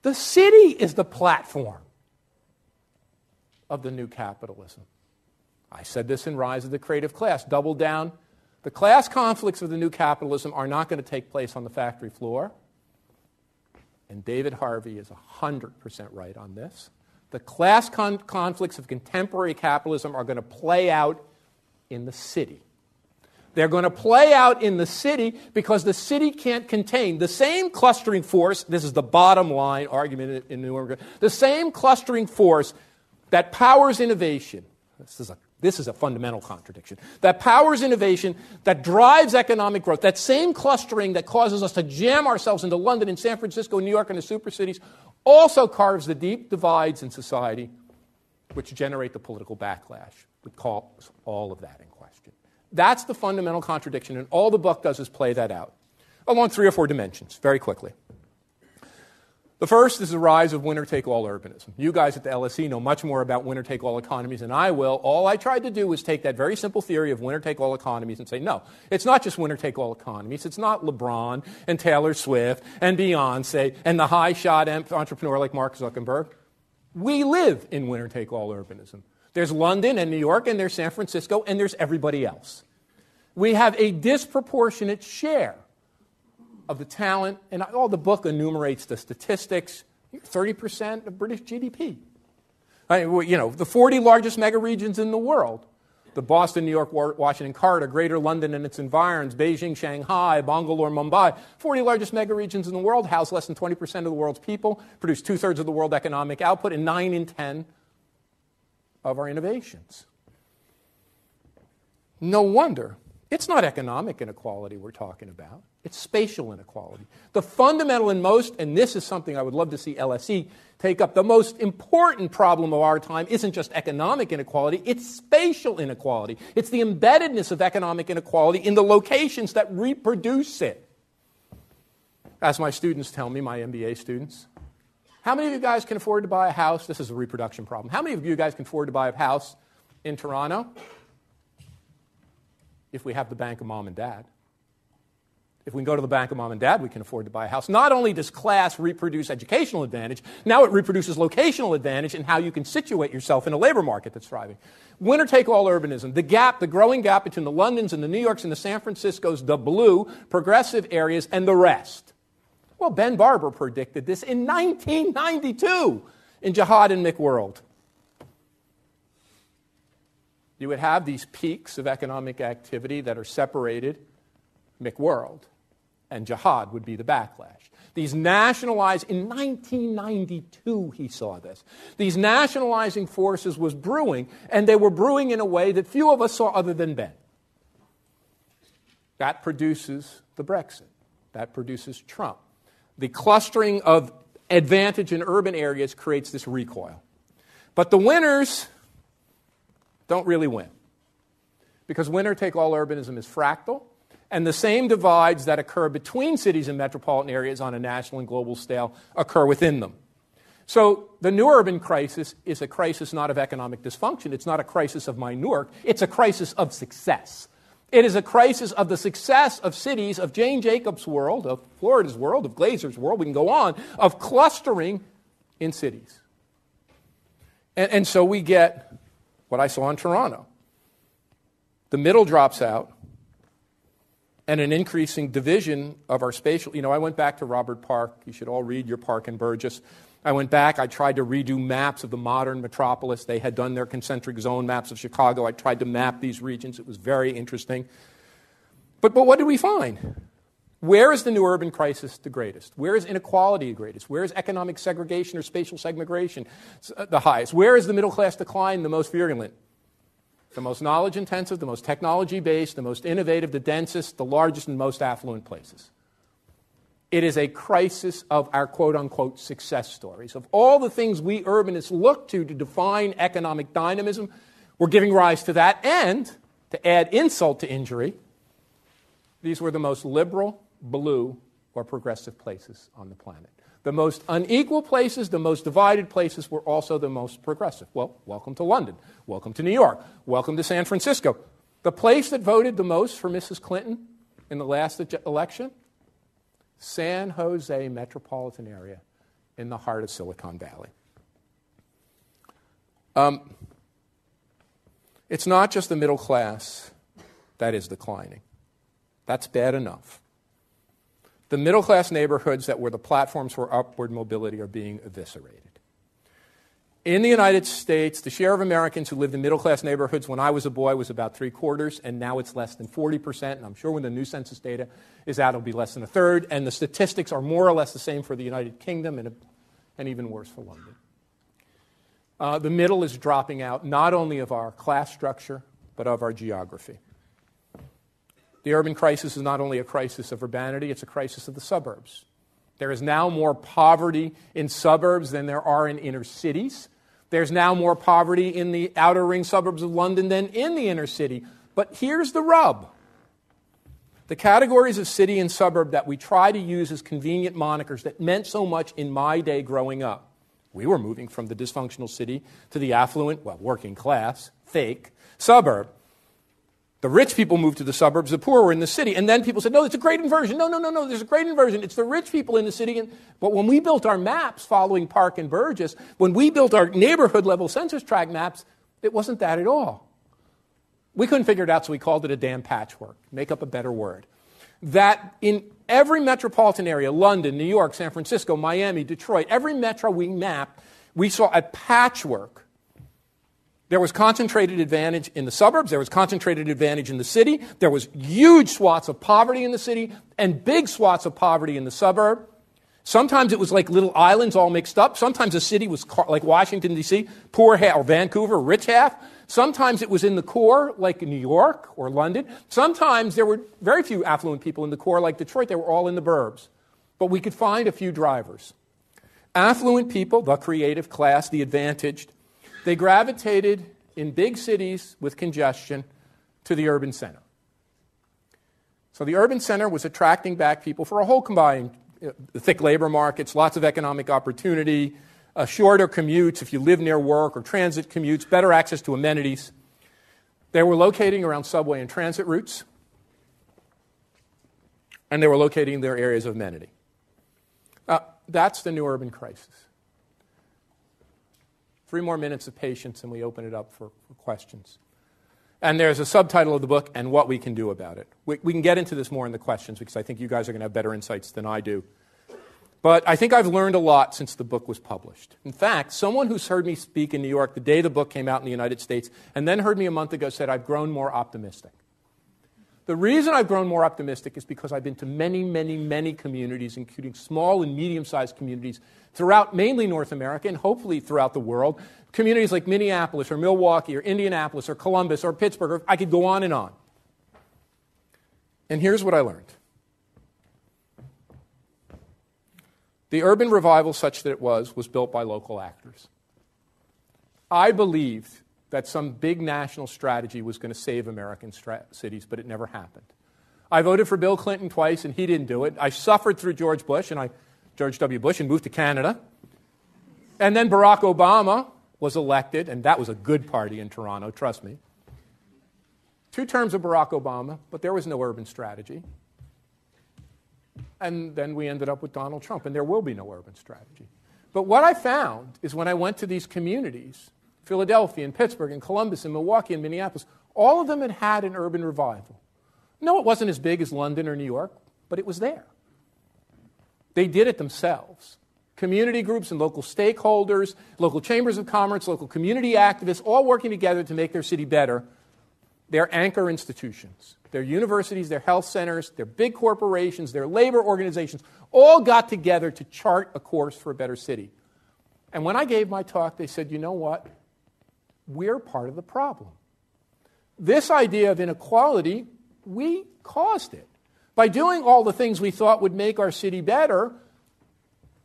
The city is the platform of the new capitalism. I said this in Rise of the Creative Class, double down. The class conflicts of the new capitalism are not going to take place on the factory floor. And David Harvey is 100% right on this. The class conflicts of contemporary capitalism are going to play out in the city. They're going to play out in the city because the city can't contain the same clustering force. This is the bottom line argument in New York. The same clustering force that powers innovation. This is a fundamental contradiction. That powers innovation, that drives economic growth, that same clustering that causes us to jam ourselves into London and San Francisco, New York, and the super cities, also carves the deep divides in society which generate the political backlash that calls all of that in question. That's the fundamental contradiction, and all the book does is play that out along 3 or 4 dimensions, very quickly. The first is the rise of winner-take-all urbanism. You guys at the LSE know much more about winner-take-all economies than I will. All I tried to do was take that very simple theory of winner-take-all economies and say, no, it's not just winner-take-all economies. It's not LeBron and Taylor Swift and Beyonce and the high-shot entrepreneur like Mark Zuckerberg. We live in winner-take-all urbanism. There's London and New York and there's San Francisco and there's everybody else. We have a disproportionate share of the talent, and all the book enumerates the statistics, 30% of British GDP. The 40 largest mega regions in the world, the Boston, New York, Washington corridor, Greater London and its environs, Beijing, Shanghai, Bangalore, Mumbai, 40 largest mega regions in the world house less than 20% of the world's people, produce 2/3 of the world economic output, and 9 in 10 of our innovations. No wonder. It's not economic inequality we're talking about. It's spatial inequality. The fundamental and most, and this is something I would love to see LSE take up, the most important problem of our time isn't just economic inequality, it's spatial inequality. It's the embeddedness of economic inequality in the locations that reproduce it. As my students tell me, my MBA students, how many of you guys can afford to buy a house? This is a reproduction problem. How many of you guys can afford to buy a house in Toronto? If we have the bank of mom and dad. If we can go to the bank of mom and dad, we can afford to buy a house. Not only does class reproduce educational advantage, now it reproduces locational advantage in how you can situate yourself in a labor market that's thriving. Winner-take-all urbanism, the growing gap between the Londons and the New Yorks and the San Franciscos, the blue, progressive areas, and the rest. Well, Ben Barber predicted this in 1992 in Jihad and McWorld. You would have these peaks of economic activity that are separated, McWorld, and Jihad would be the backlash. These nationalized, in 1992 he saw this, these nationalizing forces was brewing, and they were brewing in a way that few of us saw other than Ben. That produces the Brexit. That produces Trump. The clustering of advantage in urban areas creates this recoil. But the winners don't really win. Because winner-take-all urbanism is fractal, and the same divides that occur between cities and metropolitan areas on a national and global scale occur within them. So the new urban crisis is a crisis not of economic dysfunction. It's not a crisis of my Newark. It's a crisis of success. It is a crisis of the success of cities, of Jane Jacobs' world, of Florida's world, of Glazer's world, we can go on, of clustering in cities. And so we get what I saw in Toronto. The middle drops out, and an increasing division of our spatial. I went back to Robert Park. You should all read your Park and Burgess. I went back. I tried to redo maps of the modern metropolis. They had done their concentric zone maps of Chicago. I tried to map these regions. It was very interesting. But what did we find? Where is the new urban crisis the greatest? Where is inequality the greatest? Where is economic segregation or spatial segregation the highest? Where is the middle class decline the most virulent? The most knowledge-intensive, the most technology-based, the most innovative, the densest, the largest, and most affluent places. It is a crisis of our quote-unquote success stories. Of all the things we urbanists look to define economic dynamism, we're giving rise to that. And, to add insult to injury, these were the most liberal, blue, or progressive places on the planet. The most unequal places, the most divided places were also the most progressive. Well, welcome to London. Welcome to New York. Welcome to San Francisco. The place that voted the most for Mrs. Clinton in the last election? San Jose metropolitan area in the heart of Silicon Valley. It's not just the middle class that is declining. That's bad enough. The middle-class neighborhoods that were the platforms for upward mobility are being eviscerated. In the United States, the share of Americans who lived in middle-class neighborhoods when I was a boy was about 3/4, and now it's less than 40%, and I'm sure when the new census data is out, it'll be less than 1/3, and the statistics are more or less the same for the United Kingdom and even worse for London. The middle is dropping out not only of our class structure, but of our geography. The urban crisis is not only a crisis of urbanity, it's a crisis of the suburbs. There is now more poverty in suburbs than there are in inner cities. There's now more poverty in the outer ring suburbs of London than in the inner city. But here's the rub. The categories of city and suburb that we try to use as convenient monikers that meant so much in my day growing up. We were moving from the dysfunctional city to the affluent, working class, fake, suburb. The rich people moved to the suburbs, the poor were in the city. And then people said, no, it's a great inversion. No, there's a great inversion. It's the rich people in the city. But when we built our maps following Park and Burgess, when we built our neighborhood-level census tract maps, it wasn't that at all. We couldn't figure it out, so we called it a damn patchwork. Make up a better word. That in every metropolitan area, London, New York, San Francisco, Miami, Detroit, every metro we mapped, we saw a patchwork. There was concentrated advantage in the suburbs. There was concentrated advantage in the city. There was huge swaths of poverty in the city and big swaths of poverty in the suburb. Sometimes it was like little islands all mixed up. Sometimes a city was like Washington, D.C., poor half, or Vancouver, rich half. Sometimes it was in the core, like New York or London. Sometimes there were very few affluent people in the core, like Detroit. They were all in the burbs. But we could find a few drivers. Affluent people, the creative class, the advantaged, they gravitated in big cities with congestion to the urban center. So the urban center was attracting back people for a whole combined thick labor markets, lots of economic opportunity, shorter commutes if you live near work, or transit commutes, better access to amenities. They were locating around subway and transit routes, and they were locating in their areas of amenity. That's the new urban crisis. 3 more minutes of patience, and we open it up for questions. And there's a subtitle of the book, and what we can do about it. We can get into this more in the questions, because I think you guys are going to have better insights than I do. But I think I've learned a lot since the book was published. In fact, someone who's heard me speak in New York the day the book came out in the United States, and then heard me a month ago, said, I've grown more optimistic. The reason I've grown more optimistic is because I've been to many, many, many communities, including small and medium-sized communities throughout mainly North America and hopefully throughout the world. Communities like Minneapolis or Milwaukee or Indianapolis or Columbus or Pittsburgh, or I could go on and on. And here's what I learned. The urban revival, such that it was built by local actors. I believed that some big national strategy was going to save American cities, but it never happened. I voted for Bill Clinton twice, and he didn't do it. I suffered through George W. Bush, and moved to Canada. And then Barack Obama was elected, and that was a good party in Toronto, trust me. 2 terms of Barack Obama, but there was no urban strategy. And then we ended up with Donald Trump, and there will be no urban strategy. But what I found is when I went to these communities, Philadelphia and Pittsburgh and Columbus and Milwaukee and Minneapolis, all of them had had an urban revival. No, it wasn't as big as London or New York, but it was there. They did it themselves. Community groups and local stakeholders, local chambers of commerce, local community activists, all working together to make their city better. They're anchor institutions. Their universities, their health centers, their big corporations, their labor organizations, all got together to chart a course for a better city. And when I gave my talk, they said, you know what? We're part of the problem. This idea of inequality, we caused it. By doing all the things we thought would make our city better,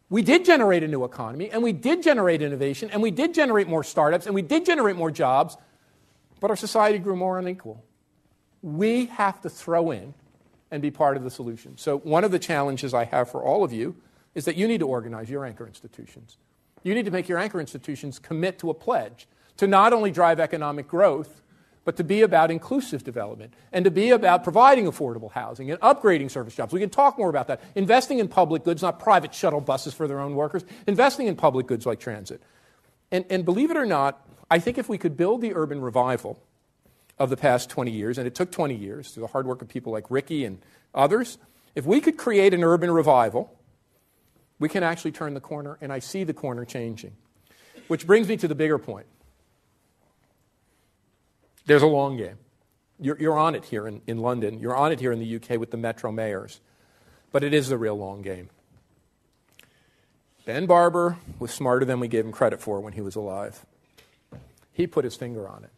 we did generate a new economy, and we did generate innovation, and we did generate more startups, and we did generate more jobs, but our society grew more unequal. We have to throw in and be part of the solution. So one of the challenges I have for all of you is that you need to organize your anchor institutions. You need to make your anchor institutions commit to a pledge to not only drive economic growth, but to be about inclusive development and to be about providing affordable housing and upgrading service jobs. We can talk more about that. Investing in public goods, not private shuttle buses for their own workers. Investing in public goods like transit. And believe it or not, I think if we could build the urban revival of the past 20 years, and it took 20 years through the hard work of people like Ricky and others, if we could create an urban revival, we can actually turn the corner, and I see the corner changing. Which brings me to the bigger point. There's a long game. You're on it here in London. You're on it here in the UK with the metro mayors. But it is a real long game. Ben Barber was smarter than we gave him credit for when he was alive. He put his finger on it.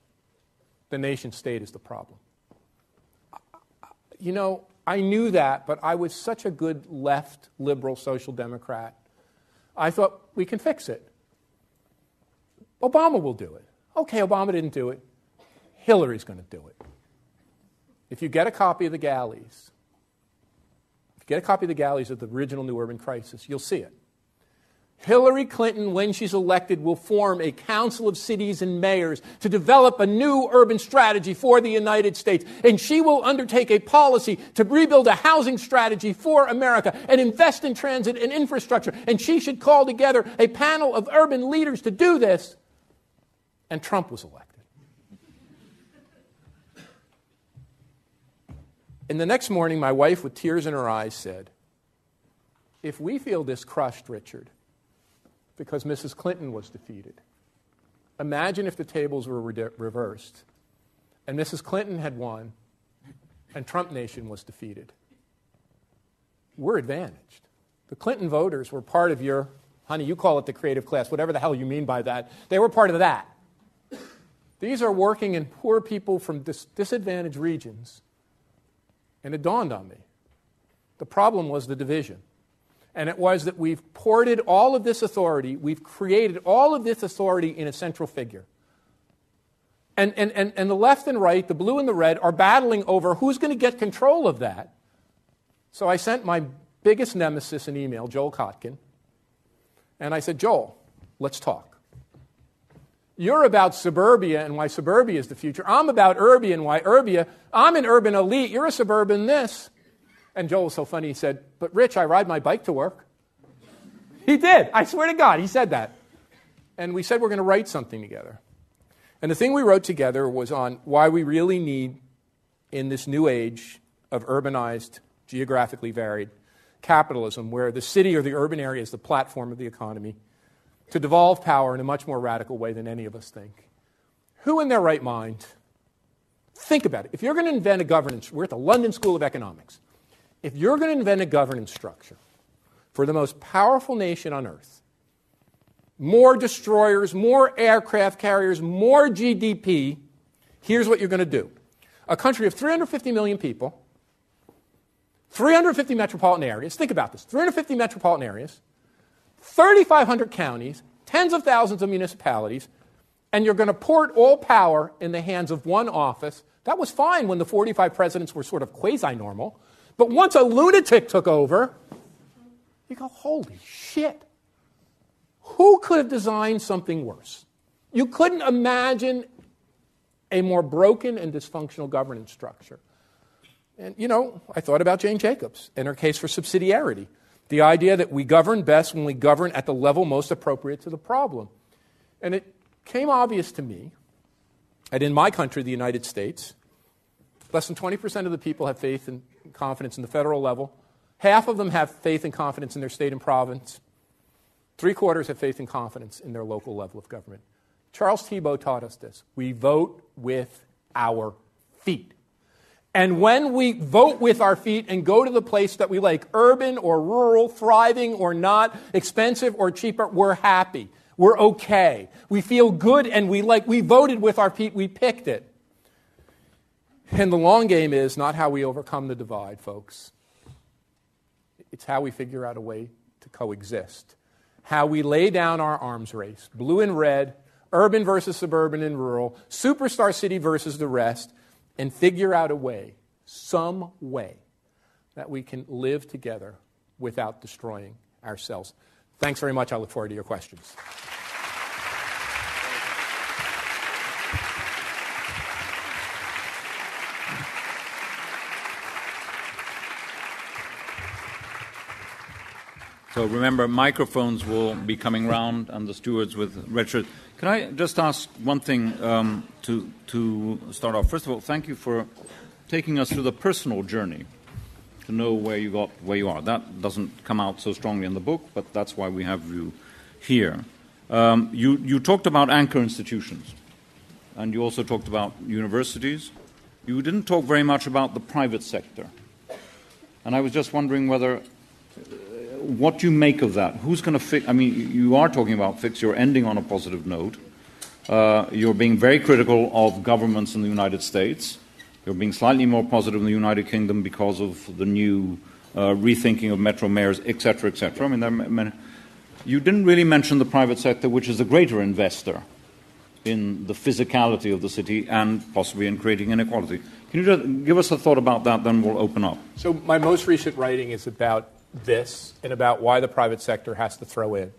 The nation state is the problem. You know, I knew that, but I was such a good left, liberal, social democrat. I thought, we can fix it. Obama will do it. Okay, Obama didn't do it. Hillary's going to do it. If you get a copy of the galleys, of the original New Urban Crisis, you'll see it. Hillary Clinton, when she's elected, will form a council of cities and mayors to develop a new urban strategy for the United States. And she will undertake a policy to rebuild a housing strategy for America and invest in transit and infrastructure. And she should call together a panel of urban leaders to do this. And Trump was elected. And the next morning, my wife, with tears in her eyes, said, if we feel this crushed, Richard, because Mrs. Clinton was defeated, imagine if the tables were reversed and Mrs. Clinton had won and Trump Nation was defeated. We're advantaged. The Clinton voters were part of your, honey, you call it the creative class, whatever the hell you mean by that. They were part of that. These are working and poor people from disadvantaged regions. And it dawned on me. The problem was the division. And it was that we've ported all of this authority, we've created all of this authority in a central figure. And the left and right, the blue and the red, are battling over who's going to get control of that. So I sent my biggest nemesis an email, Joel Kotkin, and I said, Joel, let's talk. You're about suburbia and why suburbia is the future. I'm about urbia and why urbia. I'm an urban elite. You're a suburban this. And Joel was so funny. He said, but Rich, I ride my bike to work. He did. I swear to God, he said that. And we said we're going to write something together. And the thing we wrote together was on why we really need, in this new age of urbanized, geographically varied capitalism, where the city or the urban area is the platform of the economy, to devolve power in a much more radical way than any of us think. Who in their right mind, think about it, if you're going to invent a governance, we're at the London School of Economics, if you're going to invent a governance structure for the most powerful nation on earth, more destroyers, more aircraft carriers, more GDP, here's what you're going to do. A country of 350 million people, 350 metropolitan areas, think about this, 350 metropolitan areas, 3,500 counties, tens of thousands of municipalities, and you're going to port all power in the hands of one office. That was fine when the 45 presidents were sort of quasi-normal. But once a lunatic took over, you go, holy shit. Who could have designed something worse? You couldn't imagine a more broken and dysfunctional governance structure. And, you know, I thought about Jane Jacobs and her case for subsidiarity. The idea that we govern best when we govern at the level most appropriate to the problem. And it became obvious to me that in my country, the United States, less than 20% of the people have faith and confidence in the federal level. Half of them have faith and confidence in their state and province. 3/4 have faith and confidence in their local level of government. Charles Thibault taught us this. We vote with our feet. And when we vote with our feet and go to the place that we like, urban or rural, thriving or not, expensive or cheaper, we're happy. We're okay. We feel good and we voted with our feet, we picked it. And the long game is not how we overcome the divide, folks. It's how we figure out a way to coexist. How we lay down our arms race, blue and red, urban versus suburban and rural, superstar city versus the rest, and figure out a way, some way, that we can live together without destroying ourselves. Thanks very much. I look forward to your questions. So remember, microphones will be coming round, and the stewards with red shirts. Can I just ask one thing to start off? First of all, thank you for taking us through the personal journey to know where you got where you are. That doesn't come out so strongly in the book, but that's why we have you here. You talked about anchor institutions, and you also talked about universities. You didn't talk very much about the private sector. And I was just wondering what you make of that. Who's going to fix? I mean, you are talking about fix. You're ending on a positive note. You're being very critical of governments in the United States. You're being slightly more positive in the United Kingdom because of the new rethinking of metro mayors, et cetera, et cetera. I mean, you didn't really mention the private sector, which is the greater investor in the physicality of the city and possibly in creating inequality. Can you just give us a thought about that, then we'll open up. So my most recent writing is about this and about why the private sector has to throw in.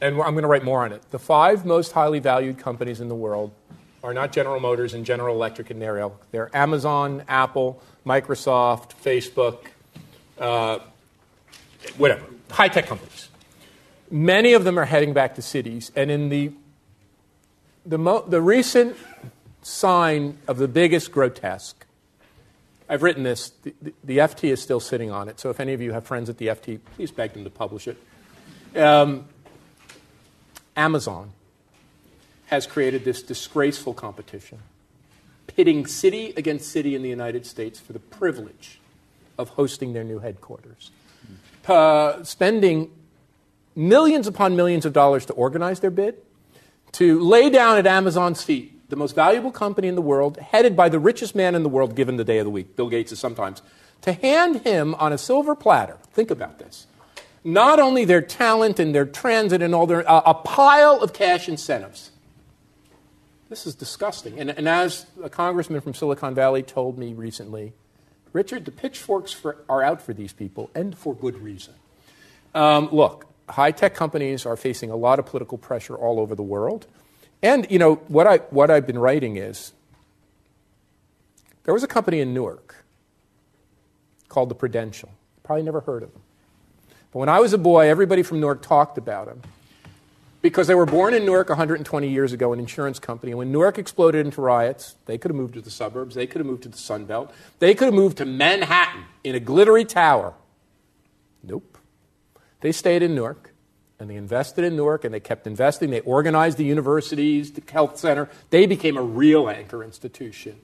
And I'm going to write more on it. The 5 most highly valued companies in the world are not General Motors and General Electric and Ariel. They're Amazon, Apple, Microsoft, Facebook, whatever, high-tech companies. Many of them are heading back to cities. And in the recent sign of the biggest grotesque, I've written this. The FT is still sitting on it. So if any of you have friends at the FT, please beg them to publish it. Amazon has created this disgraceful competition, pitting city against city in the United States for the privilege of hosting their new headquarters, spending millions upon millions of dollars to organize their bid, to lay down at Amazon's feet the most valuable company in the world, headed by the richest man in the world given the day of the week, Bill Gates is sometimes, to hand him on a silver platter, think about this, not only their talent and their transit and all their, a pile of cash incentives. This is disgusting. And as a congressman from Silicon Valley told me recently, Richard, the pitchforks are out for these people, and for good reason. Look, high-tech companies are facing a lot of political pressure all over the world. And, you know, what I've been writing is, there was a company in Newark called the Prudential. Probably never heard of them. But when I was a boy, everybody from Newark talked about them because they were born in Newark 120 years ago, an insurance company. And when Newark exploded into riots, they could have moved to the suburbs. They could have moved to the Sun Belt. They could have moved to Manhattan in a glittery tower. Nope. They stayed in Newark. And they invested in Newark, and they kept investing. They organized the universities, the health center. They became a real anchor institution.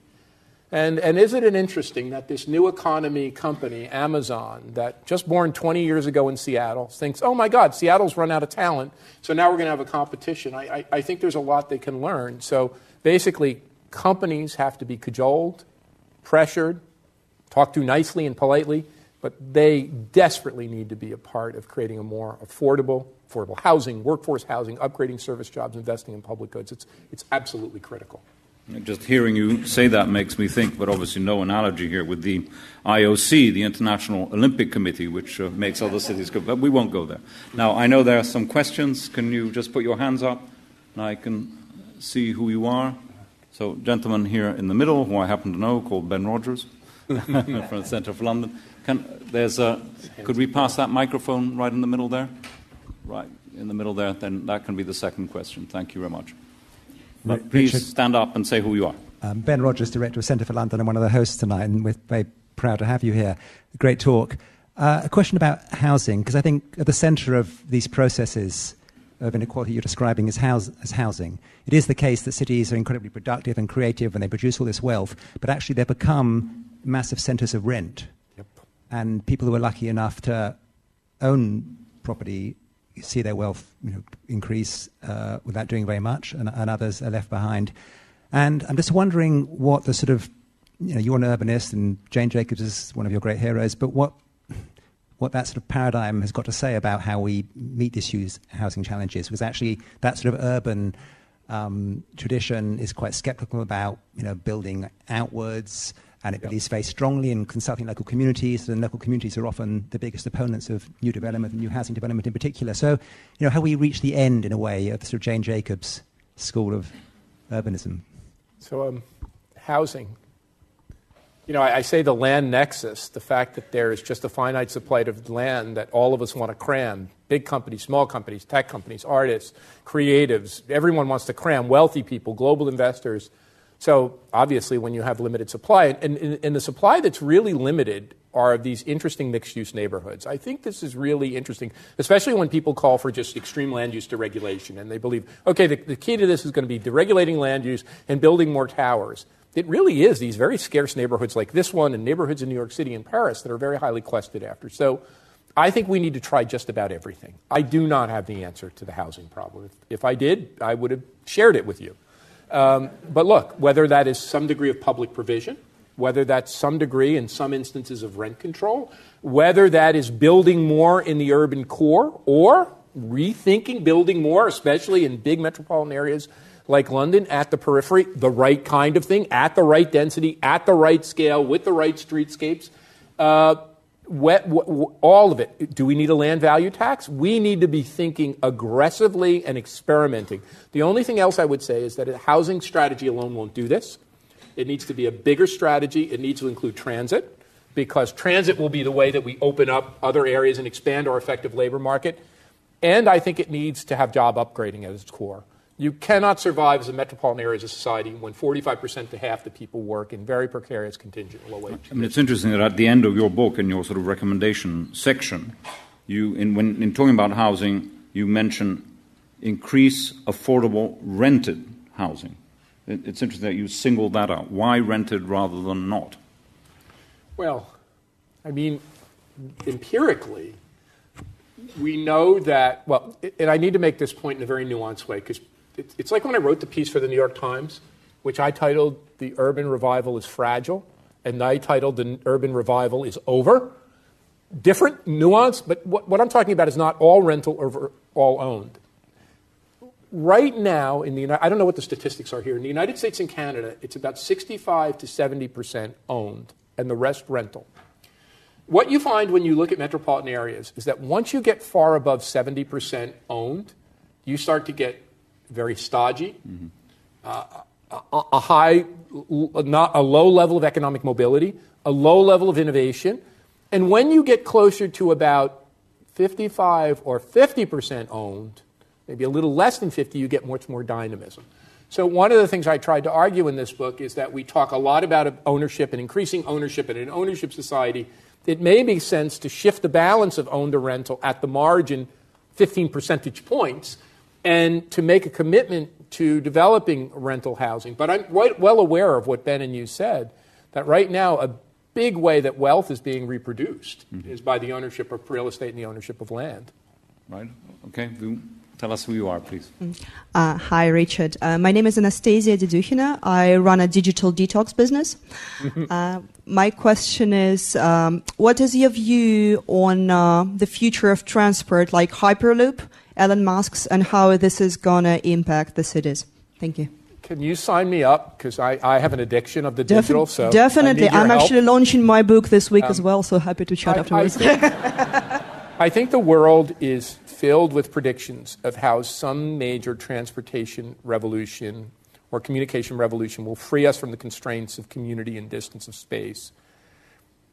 And isn't it interesting that this new economy company, Amazon, that just born 20 years ago in Seattle, thinks, oh, my God, Seattle's run out of talent, so now we're going to have a competition. I think there's a lot they can learn. So basically, companies have to be cajoled, pressured, talked to nicely and politely, but they desperately need to be a part of creating a more affordable housing, workforce housing, upgrading service jobs, investing in public goods. It's absolutely critical. Just hearing you say that makes me think, but obviously no analogy here with the IOC, the International Olympic Committee, which makes other cities go. But we won't go there. Now, I know there are some questions. Can you just put your hands up and I can see who you are? So, gentleman here in the middle, who I happen to know, called Ben Rogers, from the Centre for London. Could we pass that microphone right in the middle there? Right, in the middle there, then that can be the second question. Thank you very much. But please stand up and say who you are. Ben Rogers, Director of Centre for London, and one of the hosts tonight, and we're very proud to have you here. Great talk. A question about housing, because I think at the centre of these processes of inequality you're describing is housing. It is the case that cities are incredibly productive and creative and they produce all this wealth, but actually they've become massive centres of rent. Yep. And people who are lucky enough to own property see their wealth increase without doing very much, and others are left behind. And I'm just wondering what the sort of, you're an urbanist and Jane Jacobs is one of your great heroes, but what that sort of paradigm has got to say about how we meet these housing challenges, because actually that sort of urban tradition is quite sceptical about building outwards, and it believes very strongly in consulting local communities, and local communities are often the biggest opponents of new development and new housing development in particular. So, how we reach the end, in a way, of the sort of Jane Jacobs school of urbanism. So, housing. I say the land nexus, the fact that there is just a finite supply of land that all of us want to cram. Big companies, small companies, tech companies, artists, creatives, everyone wants to cram, wealthy people, global investors. So obviously when you have limited supply, and the supply that's really limited are these interesting mixed-use neighborhoods. I think this is really interesting, especially when people call for just extreme land use deregulation, and they believe, okay, the key to this is going to be deregulating land use and building more towers. It really is these very scarce neighborhoods like this one and neighborhoods in New York City and Paris that are very highly quested after. So I think we need to try just about everything. I do not have the answer to the housing problem. If I did, I would have shared it with you. But look, whether that is some degree of public provision, whether that's some degree in some instances of rent control, whether that is building more in the urban core or rethinking building more, especially in big metropolitan areas like London, at the periphery, the right kind of thing, at the right density, at the right scale, with the right streetscapes. All of it. Do we need a land value tax? We need to be thinking aggressively and experimenting. The only thing else I would say is that a housing strategy alone won't do this. It needs to be a bigger strategy. It needs to include transit, because transit will be the way that we open up other areas and expand our effective labor market. And I think it needs to have job upgrading at its core. You cannot survive as a metropolitan area as a society when 45% to half the people work in very precarious contingent low-wage. I mean, it's interesting that at the end of your book, in your sort of recommendation section, in talking about housing, you mention increase affordable rented housing. It's interesting that you singled that out. Why rented rather than not? Well, I mean, empirically, we know that, and I need to make this point in a very nuanced way, because it's like when I wrote the piece for the New York Times, which I titled The Urban Revival is Fragile, and I titled The Urban Revival is Over. Different, nuance, but what I'm talking about is not all rental or all owned. Right now, I don't know what the statistics are here. In the United States and Canada, it's about 65 to 70% owned, and the rest rental. What you find when you look at metropolitan areas is that once you get far above 70% owned, you start to get very stodgy, a low level of economic mobility, a low level of innovation. And when you get closer to about 55 or 50% owned, maybe a little less than 50, you get much more dynamism. So one of the things I tried to argue in this book is that we talk a lot about ownership and increasing ownership, and in an ownership society, it may make sense to shift the balance of owned to rental at the margin 15 percentage points and to make a commitment to developing rental housing. But I'm quite well aware of what Ben and you said, that right now a big way that wealth is being reproduced is by the ownership of real estate and the ownership of land. Right. Okay. Tell us who you are, please. Hi, Richard. My name is Anastasia Dedukhina. I run a digital detox business. My question is, what is your view on the future of transport, like Hyperloop, Elon Musk's, and how this is going to impact the cities? Thank you. Can you sign me up? Because I have an addiction of the digital. So definitely. I'm actually launching my book this week as well, so happy to chat afterwards. I think the world is filled with predictions of how some major transportation revolution or communication revolution will free us from the constraints of community and distance of space.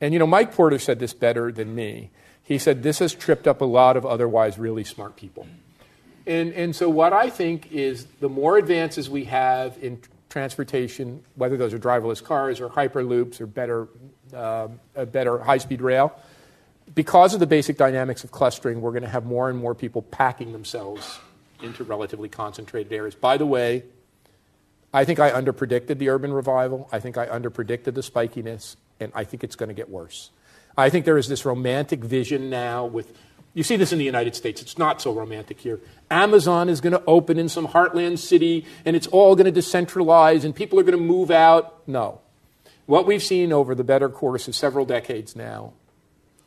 And, Mike Porter said this better than me. He said, this has tripped up a lot of otherwise really smart people. And so what I think is the more advances we have in transportation, whether those are driverless cars or hyperloops or better high-speed rail, because of the basic dynamics of clustering, we're going to have more and more people packing themselves into relatively concentrated areas. By the way, I think I underpredicted the urban revival. I think I underpredicted the spikiness, and I think it's going to get worse. I think there is this romantic vision now with, you see this in the United States, it's not so romantic here. Amazon is going to open in some heartland city, and it's all going to decentralize, and people are going to move out. No. What we've seen over the better course of several decades now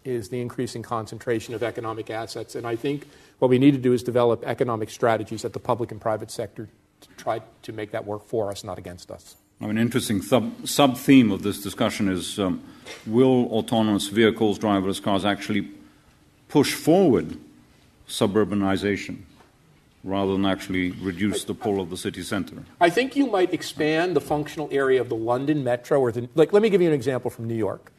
is the increasing concentration of economic assets. And I think what we need to do is develop economic strategies at the public and private sector to try to make that work for us, not against us. An interesting sub-theme of this discussion is will autonomous vehicles, driverless cars, actually push forward suburbanization rather than actually reduce the pull of the city center? I think you might expand the functional area of the London metro. Let me give you an example from New York.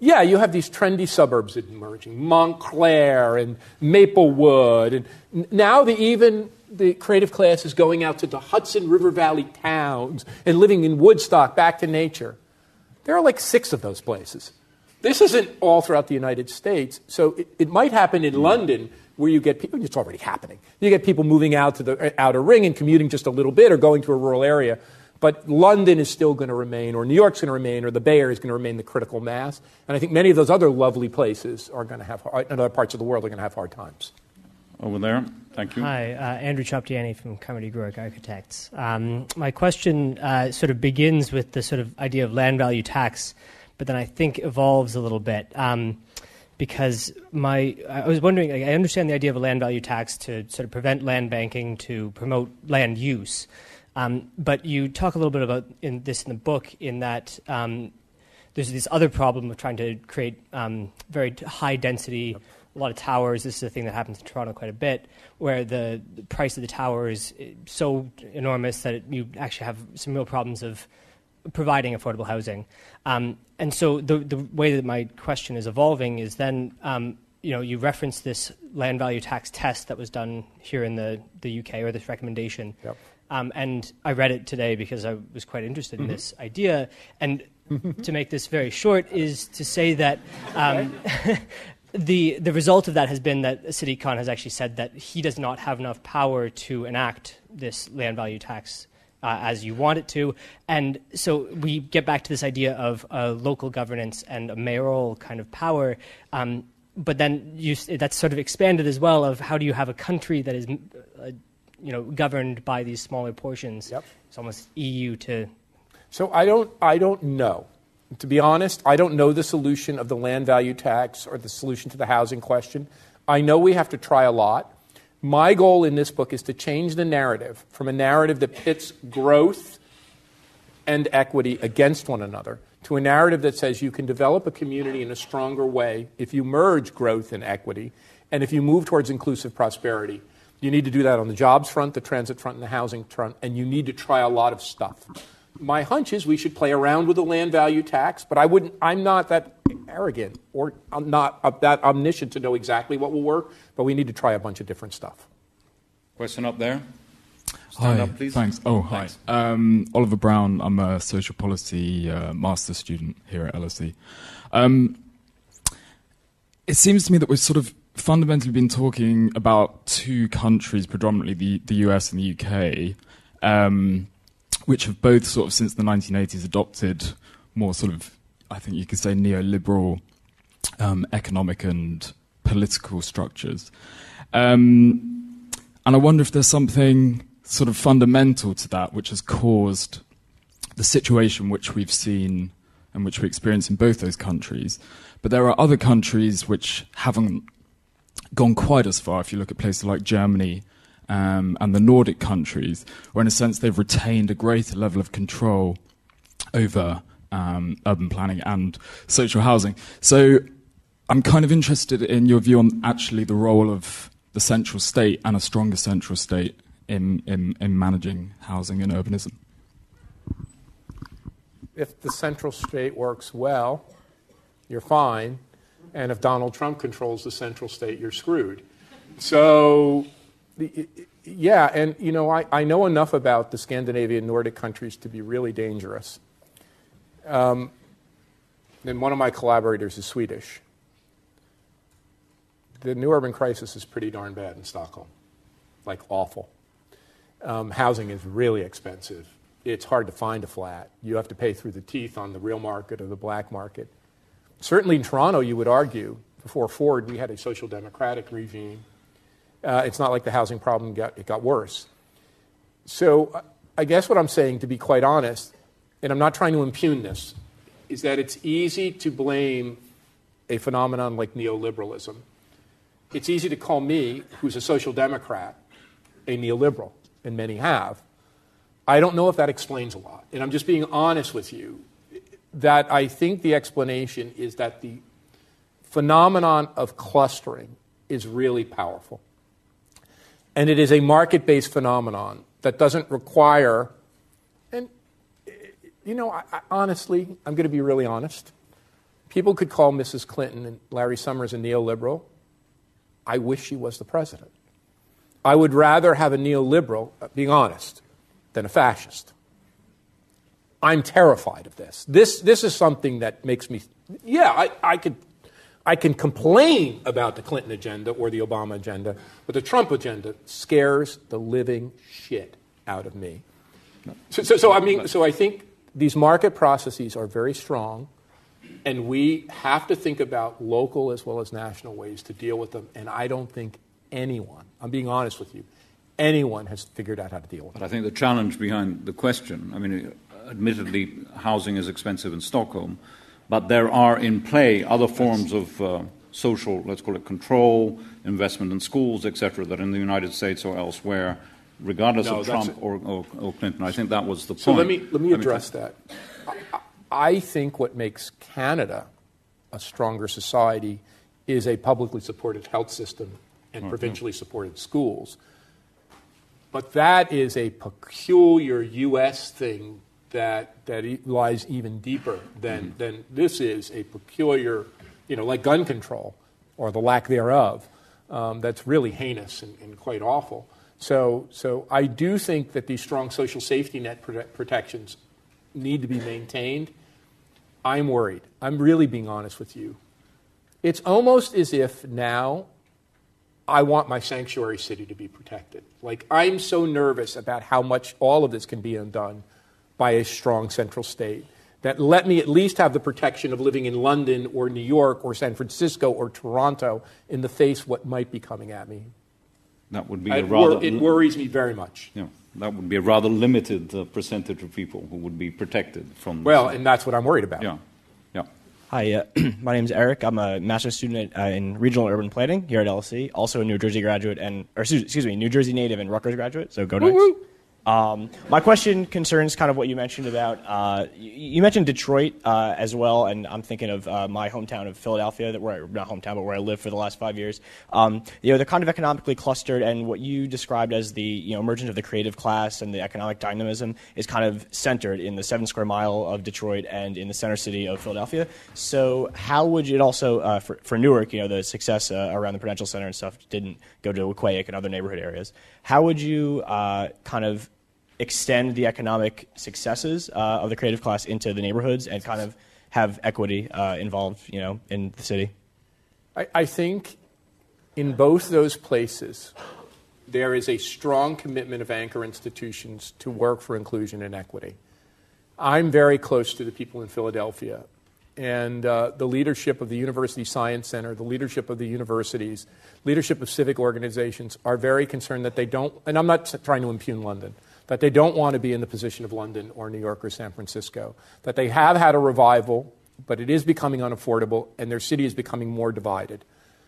Yeah, you have these trendy suburbs emerging, Montclair and Maplewood. And now the creative class is going out to the Hudson River Valley towns and living in Woodstock, back to nature. There are like 6 of those places. This isn't all throughout the United States. So it might happen in London where you get people, it's already happening. You get people moving out to the outer ring and commuting just a little bit or going to a rural area. But London is still going to remain, or New York's going to remain, or the Bay Area is going to remain the critical mass. And I think many of those other lovely places are going to have, in other parts of the world, are going to have hard times. Over there. Thank you. Hi, Andrew Choptiani from Carmody Gruick Architects. My question sort of begins with the sort of idea of land value tax, but then I think evolves a little bit. Because I was wondering, I understand the idea of a land value tax to sort of prevent land banking, to promote land use. But you talk a little bit about in the book in that there's this other problem of trying to create very high density, a lot of towers. This is a thing that happens in Toronto quite a bit, where the price of the tower is so enormous that you actually have some real problems of providing affordable housing. And so the way that my question is evolving is then, you referenced this land value tax test that was done here in the UK, or this recommendation. Yep. And I read it today because I was quite interested in this idea. And to make this very short is to say that the result of that has been that CityCon has actually said that he does not have enough power to enact this land value tax as you want it to. And so we get back to this idea of local governance and a mayoral kind of power. But then that's sort of expanded as well of how do you have a country that is governed by these smaller portions. Yep. It's almost EU to... So I don't know. To be honest, I don't know the solution of the land value tax or the solution to the housing question. I know we have to try a lot. My goal in this book is to change the narrative from a narrative that pits growth and equity against one another to a narrative that says you can develop a community in a stronger way if you merge growth and equity, and if you move towards inclusive prosperity. You need to do that on the jobs front, the transit front, and the housing front, and you need to try a lot of stuff. My hunch is we should play around with the land value tax, but I'm not that arrogant or I'm not that omniscient to know exactly what will work, but we need to try a bunch of different stuff. Question up there. Stand Hi, up, please. thanks. Oh, hi. Thanks. Oliver Brown. I'm a social policy master's student here at LSE. It seems to me that we've sort of fundamentally been talking about 2 countries, predominantly the US and the UK, which have both sort of since the 1980s adopted more sort of, I think you could say, neoliberal economic and political structures. And I wonder if there's something sort of fundamental to that which has caused the situation which we've seen and which we experience in both those countries. But there are other countries which haven't gone quite as far. If you look at places like Germany and the Nordic countries, where in a sense they've retained a greater level of control over urban planning and social housing. So I'm kind of interested in your view on actually the role of the central state and a stronger central state in managing housing and urbanism. If the central state works well, you're fine. And if Donald Trump controls the central state, you're screwed. So Yeah, and I know enough about the Scandinavian Nordic countries to be really dangerous. And one of my collaborators is Swedish. The new urban crisis is pretty darn bad in Stockholm, like awful. Housing is really expensive. It's hard to find a flat. You have to pay through the teeth on the real market or the black market. Certainly in Toronto, you would argue, before Ford, we had a social democratic regime. It's not like the housing problem got worse. So I guess what I'm saying, to be quite honest, and I'm not trying to impugn this, is that it's easy to blame a phenomenon like neoliberalism. It's easy to call me, who's a social democrat, a neoliberal, and many have. I don't know if that explains a lot. And I'm just being honest with you, that I think the explanation is that the phenomenon of clustering is really powerful. And it is a market-based phenomenon that doesn't require, and honestly, I'm going to be really honest. People could call Mrs. Clinton and Larry Summers a neoliberal. I wish she was the president. I would rather have a neoliberal, being honest, than a fascist. I'm terrified of this. This is something that makes me, I can complain about the Clinton agenda or the Obama agenda, but the Trump agenda scares the living shit out of me. So I think these market processes are very strong, and we have to think about local as well as national ways to deal with them, and I don't think anyone, I'm being honest with you, anyone has figured out how to deal with it. But I think the challenge behind the question, admittedly, housing is expensive in Stockholm, but there are in play other forms of social, let's call it control, investment in schools, etc., that in the United States or elsewhere, regardless of Trump or Clinton. I think that was the point. So let me address that. I think what makes Canada a stronger society is a publicly supported health system and provincially supported schools. But that is a peculiar U.S. thing that lies even deeper than this is a peculiar, like gun control or the lack thereof, that's really heinous and quite awful. So I do think that these strong social safety net protections need to be maintained. I'm worried. I'm really being honest with you. It's almost as if now I want my sanctuary city to be protected. Like, I'm so nervous about how much all of this can be undone by a strong central state that let me at least have the protection of living in London or New York or San Francisco or Toronto in the face of what might be coming at me. That would be it worries me very much. Yeah, that would be a rather limited percentage of people who would be protected from. Well, and that's what I'm worried about. Yeah. Hi, my name is Eric. I'm a master's student in regional urban planning here at LSE. Also a New Jersey graduate New Jersey native and Rutgers graduate. So go Knights. My question concerns kind of what you mentioned about, you mentioned Detroit as well, and I'm thinking of my hometown of Philadelphia, not hometown, but where I lived for the last 5 years. They're kind of economically clustered, and what you described as the emergence of the creative class and the economic dynamism is kind of centered in the 7 square mile of Detroit and in the center city of Philadelphia. So how would it also, for Newark, the success around the Prudential Center and stuff didn't go to Aquaic and other neighborhood areas. How would you kind of extend the economic successes of the creative class into the neighborhoods and kind of have equity involved, in the city? I think in both those places, there is a strong commitment of anchor institutions to work for inclusion and equity. I'm very close to the people in Philadelphia, and the leadership of the University Science Center, the leadership of the universities, leadership of civic organizations are very concerned that they don't, and I'm not trying to impugn London, that they don't want to be in the position of London or New York or San Francisco, that they have had a revival, but it is becoming unaffordable, and their city is becoming more divided.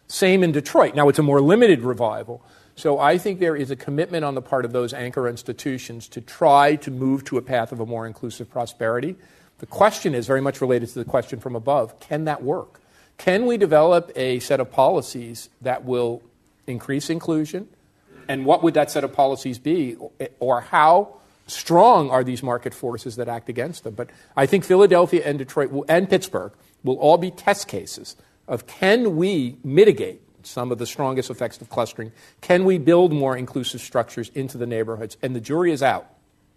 Same in Detroit. Now, it's a more limited revival. So I think there is a commitment on the part of those anchor institutions to try to move to a path of a more inclusive prosperity. The question is very much related to the question from above. Can that work? Can we develop a set of policies that will increase inclusion? And what would that set of policies be? Or how strong are these market forces that act against them? But I think Philadelphia and Detroit and Pittsburgh will all be test cases of can we mitigate some of the strongest effects of clustering. Can we build more inclusive structures into the neighborhoods? And the jury is out.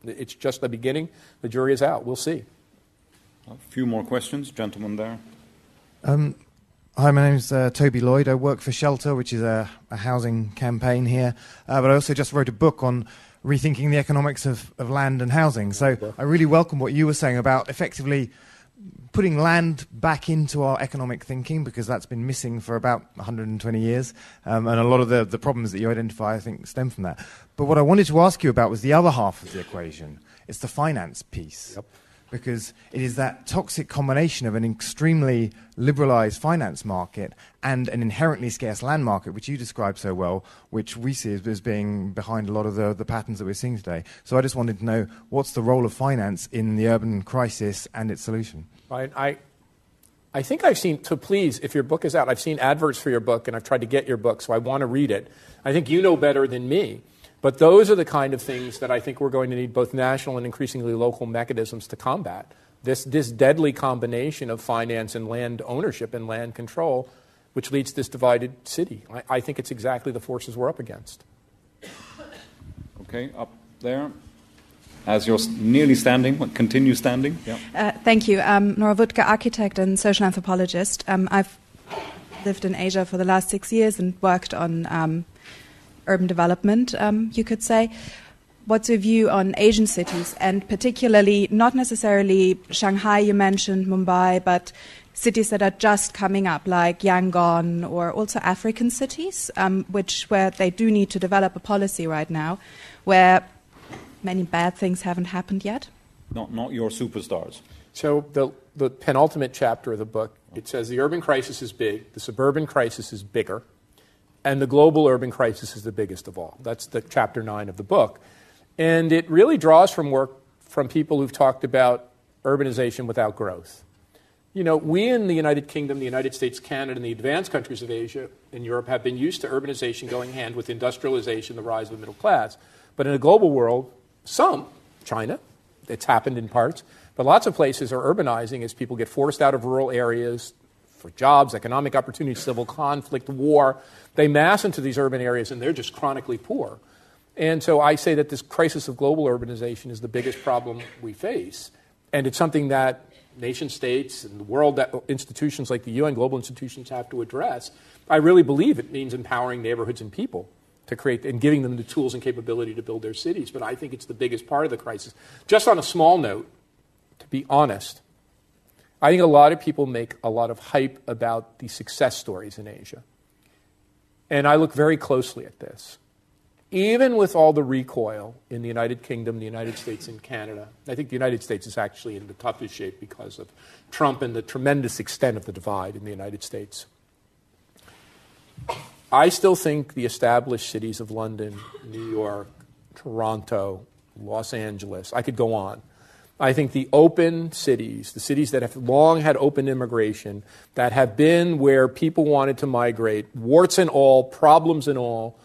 It's just the beginning. The jury is out. We'll see. A few more questions. Gentleman there. Hi, my name's Toby Lloyd. I work for Shelter, which is a housing campaign here. But I also just wrote a book on rethinking the economics of land and housing. So I really welcome what you were saying about effectively putting land back into our economic thinking, because that's been missing for about 120 years. And a lot of the problems that you identify, I think, stem from that. But what I wanted to ask you about was the other half of the equation. It's the finance piece. Yep. Because it is that toxic combination of an extremely liberalized finance market and an inherently scarce land market, which you described so well, which we see as being behind a lot of the patterns that we're seeing today. So I just wanted to know, what's the role of finance in the urban crisis and its solution? Right. I think I've seen, so please, if your book is out, I've seen adverts for your book, and I've tried to get your book, so I want to read it. I think you know better than me. But those are the kind of things that I think we're going to need both national and increasingly local mechanisms to combat. This deadly combination of finance and land ownership and land control, which leads to this divided city. I think it's exactly the forces we're up against. Okay, up there. As you're nearly standing, continue standing. Yeah. Thank you. Nora Wutke, architect and social anthropologist. I've lived in Asia for the last 6 years and worked on urban development, you could say. What's your view on Asian cities, and particularly not necessarily Shanghai, you mentioned, Mumbai, but cities that are just coming up, like Yangon, or also African cities, where they do need to develop a policy right now, where many bad things haven't happened yet? Not your superstars. So the penultimate chapter of the book, it says the urban crisis is big, the suburban crisis is bigger, and the global urban crisis is the biggest of all. That's the chapter 9 of the book. And it really draws from work from people who've talked about urbanization without growth. You know, we in the United Kingdom, the United States, Canada, and the advanced countries of Asia and Europe have been used to urbanization going hand with industrialization, the rise of the middle class. But in a global world, China, it's happened in parts, but lots of places are urbanizing as people get forced out of rural areas for jobs, economic opportunities, civil conflict, war. They mass into these urban areas, and they're just chronically poor. And so I say that this crisis of global urbanization is the biggest problem we face. And it's something that nation states and the world institutions like the UN, global institutions, have to address. I really believe it means empowering neighborhoods and people to create and giving them the tools and capability to build their cities. But I think it's the biggest part of the crisis. Just on a small note, to be honest, I think a lot of people make a lot of hype about the success stories in Asia. And I look very closely at this. Even with all the recoil in the United Kingdom, the United States, and Canada, I think the United States is actually in the toughest shape because of Trump and the tremendous extent of the divide in the United States. I still think the established cities of London, New York, Toronto, Los Angeles, I could go on. I think the open cities, the cities that have long had open immigration, that have been where people wanted to migrate, warts and all, problems and all,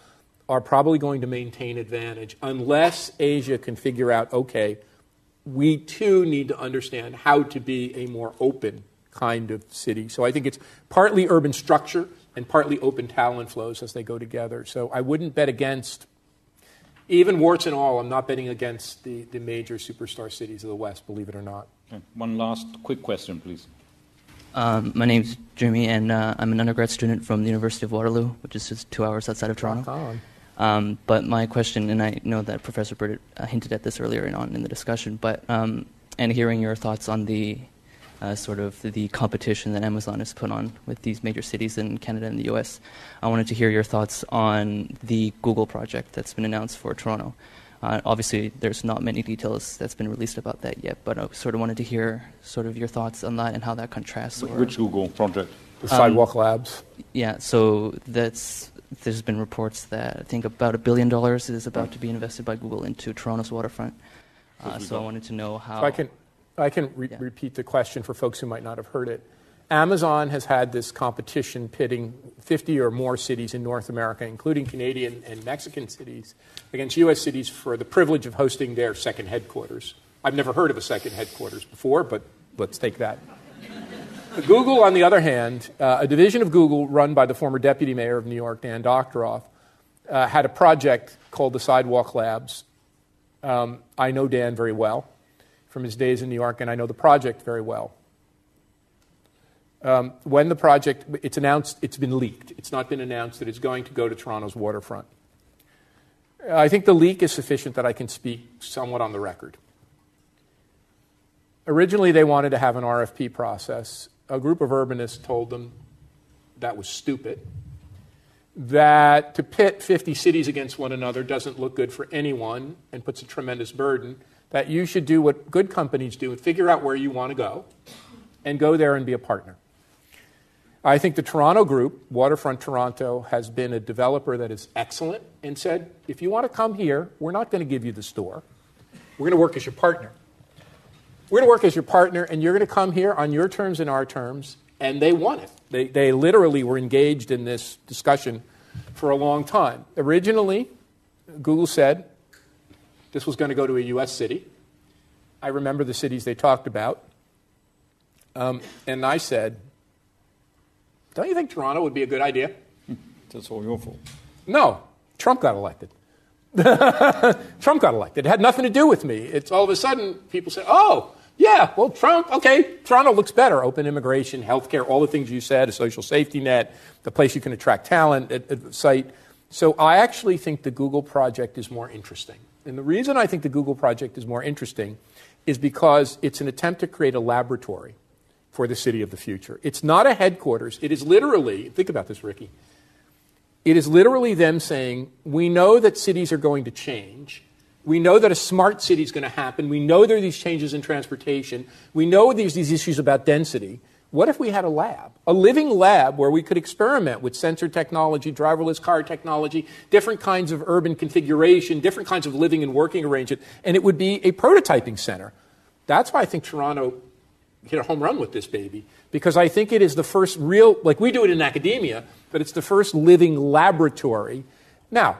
are probably going to maintain advantage unless Asia can figure out, okay, we too need to understand how to be a more open kind of city. So I think it's partly urban structure and partly open talent flows as they go together. So I wouldn't bet against, even warts and all, I'm not betting against the major superstar cities of the West, believe it or not. Okay. One last quick question, please. My name's Jeremy, and I'm an undergrad student from the University of Waterloo, which is just 2 hours outside of Toronto. But my question, and I know that Professor Burdett hinted at this earlier on in the discussion, but and hearing your thoughts on the sort of the competition that Amazon has put on with these major cities in Canada and the U.S., I wanted to hear your thoughts on the Google project that's been announced for Toronto. Obviously, there's not many details that's been released about that yet, but I sort of wanted to hear sort of your thoughts on that and how that contrasts. Which Google project? The Sidewalk Labs. Yeah, so there's been reports that I think about $1 billion is about to be invested by Google into Toronto's waterfront. So I wanted to know how. So I can repeat the question for folks who might not have heard it. Amazon has had this competition pitting 50 or more cities in North America, including Canadian and Mexican cities, against U.S. cities for the privilege of hosting their second headquarters. I've never heard of a second headquarters before, but let's take that. Google, on the other hand, a division of Google run by the former deputy mayor of New York, Dan Doctoroff, had a project called the Sidewalk Labs. I know Dan very well from his days in New York, and I know the project very well. When the project, it's announced, it's been leaked. It's not been announced that it's going to go to Toronto's waterfront. I think the leak is sufficient that I can speak somewhat on the record. Originally, they wanted to have an RFP process. A group of urbanists told them that was stupid, that to pit 50 cities against one another doesn't look good for anyone and puts a tremendous burden, that you should do what good companies do and figure out where you want to go and go there and be a partner. I think the Toronto group, Waterfront Toronto, has been a developer that is excellent and said, if you want to come here, we're not going to give you the store. We're going to work as your partner. We're going to work as your partner, and you're going to come here on your terms and our terms, and they won it. They literally were engaged in this discussion for a long time. Originally, Google said this was going to go to a U.S. city. I remember the cities they talked about. And I said, don't you think Toronto would be a good idea? That's all your fault. No, Trump got elected. Trump got elected. It had nothing to do with me. It's all of a sudden people say, oh, yeah, well, Trump, okay, Toronto looks better. Open immigration, healthcare, all the things you said, a social safety net, the place you can attract talent, a site. So I actually think the Google project is more interesting. And the reason I think the Google project is more interesting is because it's an attempt to create a laboratory for the city of the future. It's not a headquarters. It is literally, think about this, Ricky, it is literally them saying, we know that cities are going to change. We know that a smart city is going to happen. We know there are these changes in transportation. We know there's these issues about density. What if we had a lab, a living lab where we could experiment with sensor technology, driverless car technology, different kinds of urban configuration, different kinds of living and working arrangement, and it would be a prototyping center. That's why I think Toronto hit a home run with this baby, because I think it is the first real, like we do it in academia, but it's the first living laboratory. Now,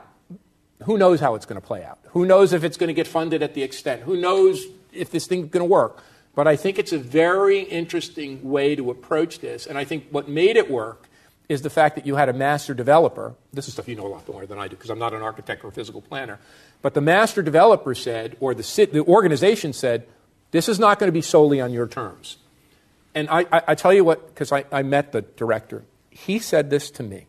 who knows how it's going to play out? Who knows if it's going to get funded at the extent? Who knows if this thing's going to work? But I think it's a very interesting way to approach this. And I think what made it work is the fact that you had a master developer. This is stuff you know a lot more than I do because I'm not an architect or a physical planner. But the master developer said, or the organization said, this is not going to be solely on your terms. And I tell you what, because I met the director. He said this to me.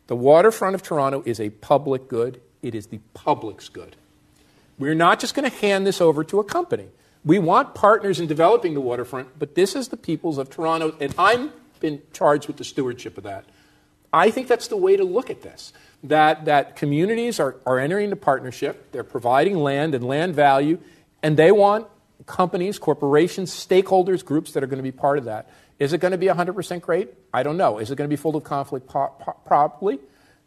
The waterfront of Toronto is a public good. It is the public's good. We're not just going to hand this over to a company. We want partners in developing the waterfront, but this is the peoples of Toronto, and I've been charged with the stewardship of that. I think that's the way to look at this, that communities are entering into partnership, they're providing land and land value, and they want companies, corporations, stakeholders, groups that are going to be part of that. Is it going to be 100% great? I don't know. Is it going to be full of conflict? Probably.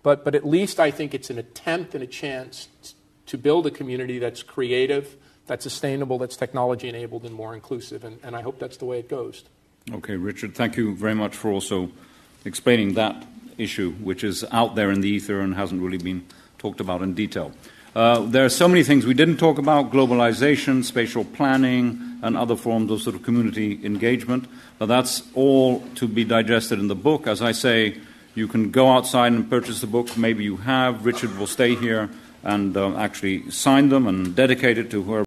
But at least I think it's an attempt and a chance to build a community that's creative, that's sustainable, that's technology-enabled, and more inclusive. And I hope that's the way it goes. Okay, Richard, thank you very much for also explaining that issue, which is out there in the ether and hasn't really been talked about in detail. There are so many things we didn't talk about: globalization, spatial planning, and other forms of sort of community engagement. But that's all to be digested in the book. As I say, you can go outside and purchase the book. Maybe you have. Richard will stay here and actually sign them and dedicate it to whoever